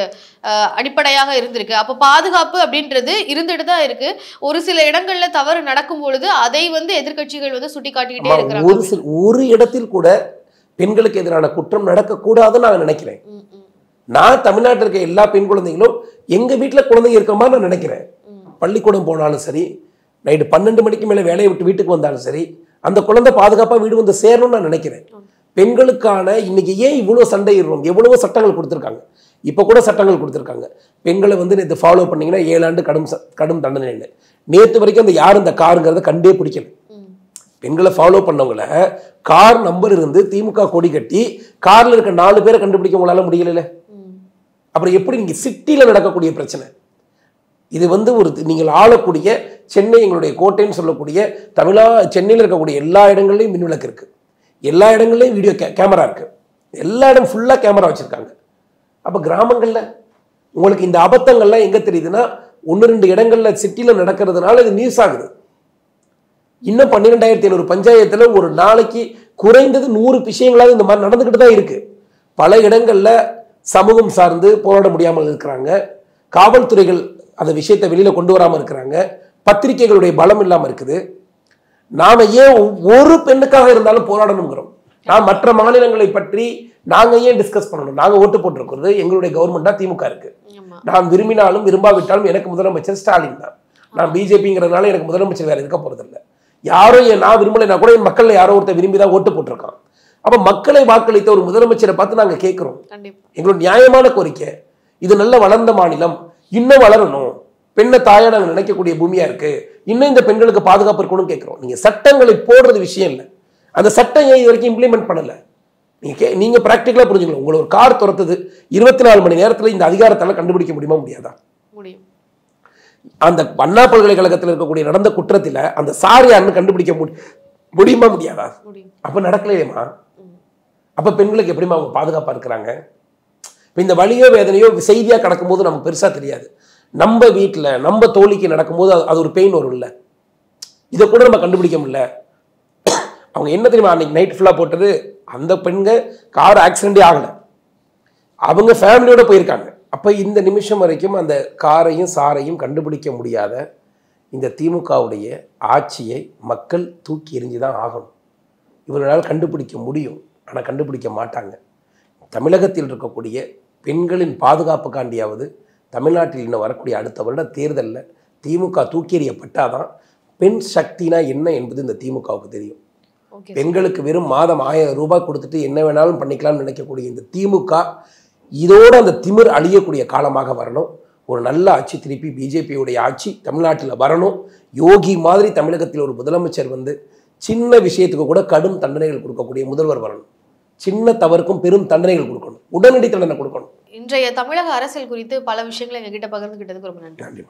அடிப்படையாக இருந்திருக்கு. அப்போ பாதுகாப்பு அப்படின்றது இருந்துட்டு தான் இருக்கு. ஒரு சில இடங்கள்ல தவறு நடக்கும் பொழுது அதை எதிர்கட்சிகள் சுட்டி காட்டிக்கிட்டே இருக்கிறாங்க. ஒரு இடத்தில் கூட பெண்களுக்கு எதிரான குற்றம் நடக்கக்கூடாதுன்னு நான் நினைக்கிறேன். நான் தமிழ்நாட்டில் இருக்க எல்லா பெண் குழந்தைகளும் எங்க வீட்டில் குழந்தைங்க இருக்கிற மாதிரி நான் நினைக்கிறேன். பள்ளிக்கூடம் போனாலும் சரி, நைட்டு 12 மணிக்கு மேலே வேலையை விட்டு வீட்டுக்கு வந்தாலும் சரி, அந்த குழந்தை பாதுகாப்பாக வீடு வந்து சேரணும்னு நான் நினைக்கிறேன். பெண்களுக்கான இன்னைக்கு ஏன் இவ்வளோ சண்டை இடுறோம்? எவ்வளவோ சட்டங்கள் கொடுத்துருக்காங்க. இப்போ கூட சட்டங்கள் கொடுத்துருக்காங்க. பெண்களை நேற்று ஃபாலோ பண்ணீங்கன்னா 7 ஆண்டு கடும் தண்டனை. நேற்று வரைக்கும் அந்த யார் இந்த காருங்கிறத கண்டே பிடிக்கல. பெண்களை ஃபாலோ பண்ணவங்கள கார் நம்பர் இருந்து திமுக கொடி கட்டி கார்ல இருக்க 4 பேரை கண்டுபிடிக்க உங்களால முடியல. அப்புறம் எப்படி நீங்க சிட்டியில் நடக்கக்கூடிய பிரச்சனை இது ஒரு நீங்கள் ஆளக்கூடிய சென்னை எங்களுடைய கோட்டைன்னு சொல்லக்கூடிய சென்னையில் இருக்கக்கூடிய எல்லா இடங்கள்லையும் மின்விளக்கு இருக்கு, எல்லா இடங்கள்லையும் வீடியோ கேமரா இருக்கு, எல்லா இடம் ஃபுல்லாக கேமரா வச்சிருக்காங்க. அப்போ கிராமங்களில் உங்களுக்கு இந்த அபத்தங்கள்லாம் எங்கே தெரியுதுன்னா 1-2 இடங்கள்ல சிட்டியில் நடக்கிறதுனால இது நியூஸ் ஆகுது. இன்னும் 12,500 பஞ்சாயத்தில் ஒரு நாளைக்கு குறைந்தது 100 விஷயங்களாவது இந்த மாதிரி நடந்துக்கிட்டு தான் இருக்கு. பல இடங்கள்ல சமூகம் சார்ந்து போராட முடியாமல் இருக்கிறாங்க, காவல்துறைகள் அந்த விஷயத்தை வெளியில கொண்டு வராமல் இருக்கிறாங்க, பத்திரிகைகளுடைய பலம் இல்லாமல் இருக்குது. நாம ஏன் ஒரு பெண்ணுக்காக இருந்தாலும் போராடணுங்கிறோம். நான் மற்ற மாநிலங்களை பற்றி நாங்க ஏன் டிஸ்கஸ் பண்ணணும்? நாங்க ஓட்டு போட்டிருக்கிறது எங்களுடைய கவர்மெண்டா திமுக இருக்கு. நான் விரும்பினாலும் விரும்பாவிட்டாலும் எனக்கு முதலமைச்சர் ஸ்டாலின் தான். நான் பிஜேபிங்கிறதுனால எனக்கு முதலமைச்சர் வேற இருக்க போறதில்லை. யாரோ நான் விரும்பலைன்னா கூட என் மக்கள் யாரோ ஒருத்தர் விரும்பிதான் ஓட்டு போட்டிருக்கான். அப்ப மக்களை வாக்களித்த ஒரு முதலமைச்சரை பார்த்து நாங்க கேட்கிறோம். எங்களோட நியாயமான கோரிக்கை, இது நல்ல வளர்ந்த மாநிலம், இன்னும் வளரணும், பெண்ணை தாயா நாங்க நினைக்கக்கூடிய பூமியா இருக்கு, இன்னும் இந்த பெண்களுக்கு பாதுகாப்பு இருக்கணும்னு கேட்கிறோம். நீங்க சட்டங்களை போடுறது விஷயம் இல்லை, அந்த சட்டம் ஏன் இது வரைக்கும் இம்ப்ளிமெண்ட் பண்ணல. நீங்க பிராக்டிகலா புரிஞ்சுக்கணும். உங்களை ஒரு கார் துரத்துது, 24 மணி நேரத்துல இந்த அதிகாரத்தால கண்டுபிடிக்க முடியுமா? முடியாதா? அந்த அண்ணா பல்கலைக்கழகத்தில் இருக்கக்கூடிய நடந்த குற்றத்தில் அந்த சார் யாருன்னு கண்டுபிடிக்க முடியுமா முடியாதா? அப்ப நடக்கலையேமா. அப்ப பெண்களுக்கு எப்படிமா அவங்க பாதுகாப்பா இருக்கிறாங்க? இப்போ இந்த வலியோ வேதனையோ செய்தியா கிடக்கும்போது நமக்கு பெருசா தெரியாது. நம்ம வீட்டில் நம்ம தோழிக்கு நடக்கும்போது அது ஒரு பெயின் வரும் இல்லை, இதை கூட நம்ம கண்டுபிடிக்க முடியல. அவங்க என்ன தெரியுமா அன்னைக்கு நைட் ஃபுல்லாக போட்டது, அந்த பெண்க கார் ஆக்சிடென்டே ஆகலை, அவங்க ஃபேமிலியோட போயிருக்காங்க. அப்போ இந்த நிமிஷம் வரைக்கும் அந்த காரையும் சாரையும் கண்டுபிடிக்க முடியாத இந்த திமுகவுடைய ஆட்சியை மக்கள் தூக்கி எறிஞ்சு தான் ஆகணும். இவர்களால் கண்டுபிடிக்க முடியும், ஆனால் கண்டுபிடிக்க மாட்டாங்க. தமிழகத்தில் இருக்கக்கூடிய பெண்களின் பாதுகாப்புக்காண்டியாவது தமிழ்நாட்டில் இன்னும் வரக்கூடிய அடுத்த வருட தேர்தலில் திமுக தூக்கி எறியப்பட்டாதான் பெண் சக்தினா என்ன என்பது இந்த திமுகவுக்கு தெரியும். பெண்களுக்கு வெறும் மாதம் 1000 ரூபாய் கொடுத்துட்டு என்ன வேணாலும் பண்ணிக்கலாம்னு நினைக்கக்கூடிய இந்த திமுக இதோட அந்த திமிர் அழியக்கூடிய காலமாக வரணும். ஒரு நல்ல ஆட்சி, திருப்பி பிஜேபியுடைய ஆட்சி தமிழ்நாட்டில் வரணும். யோகி மாதிரி தமிழகத்தில் ஒரு முதலமைச்சர் வந்து சின்ன விஷயத்துக்கு கூட கடும் தண்டனைகள் கொடுக்கக்கூடிய முதல்வர் வரணும். சின்ன தவறுக்கும் பெரும் தண்டனைகள் கொடுக்கணும், உடனடி தண்டனை கொடுக்கணும். இன்றைய தமிழக அரசியல் குறித்து பல விஷயங்களை எங்ககிட்ட பகிர்ந்துகிட்டதுக்கு ரொம்ப நன்றி.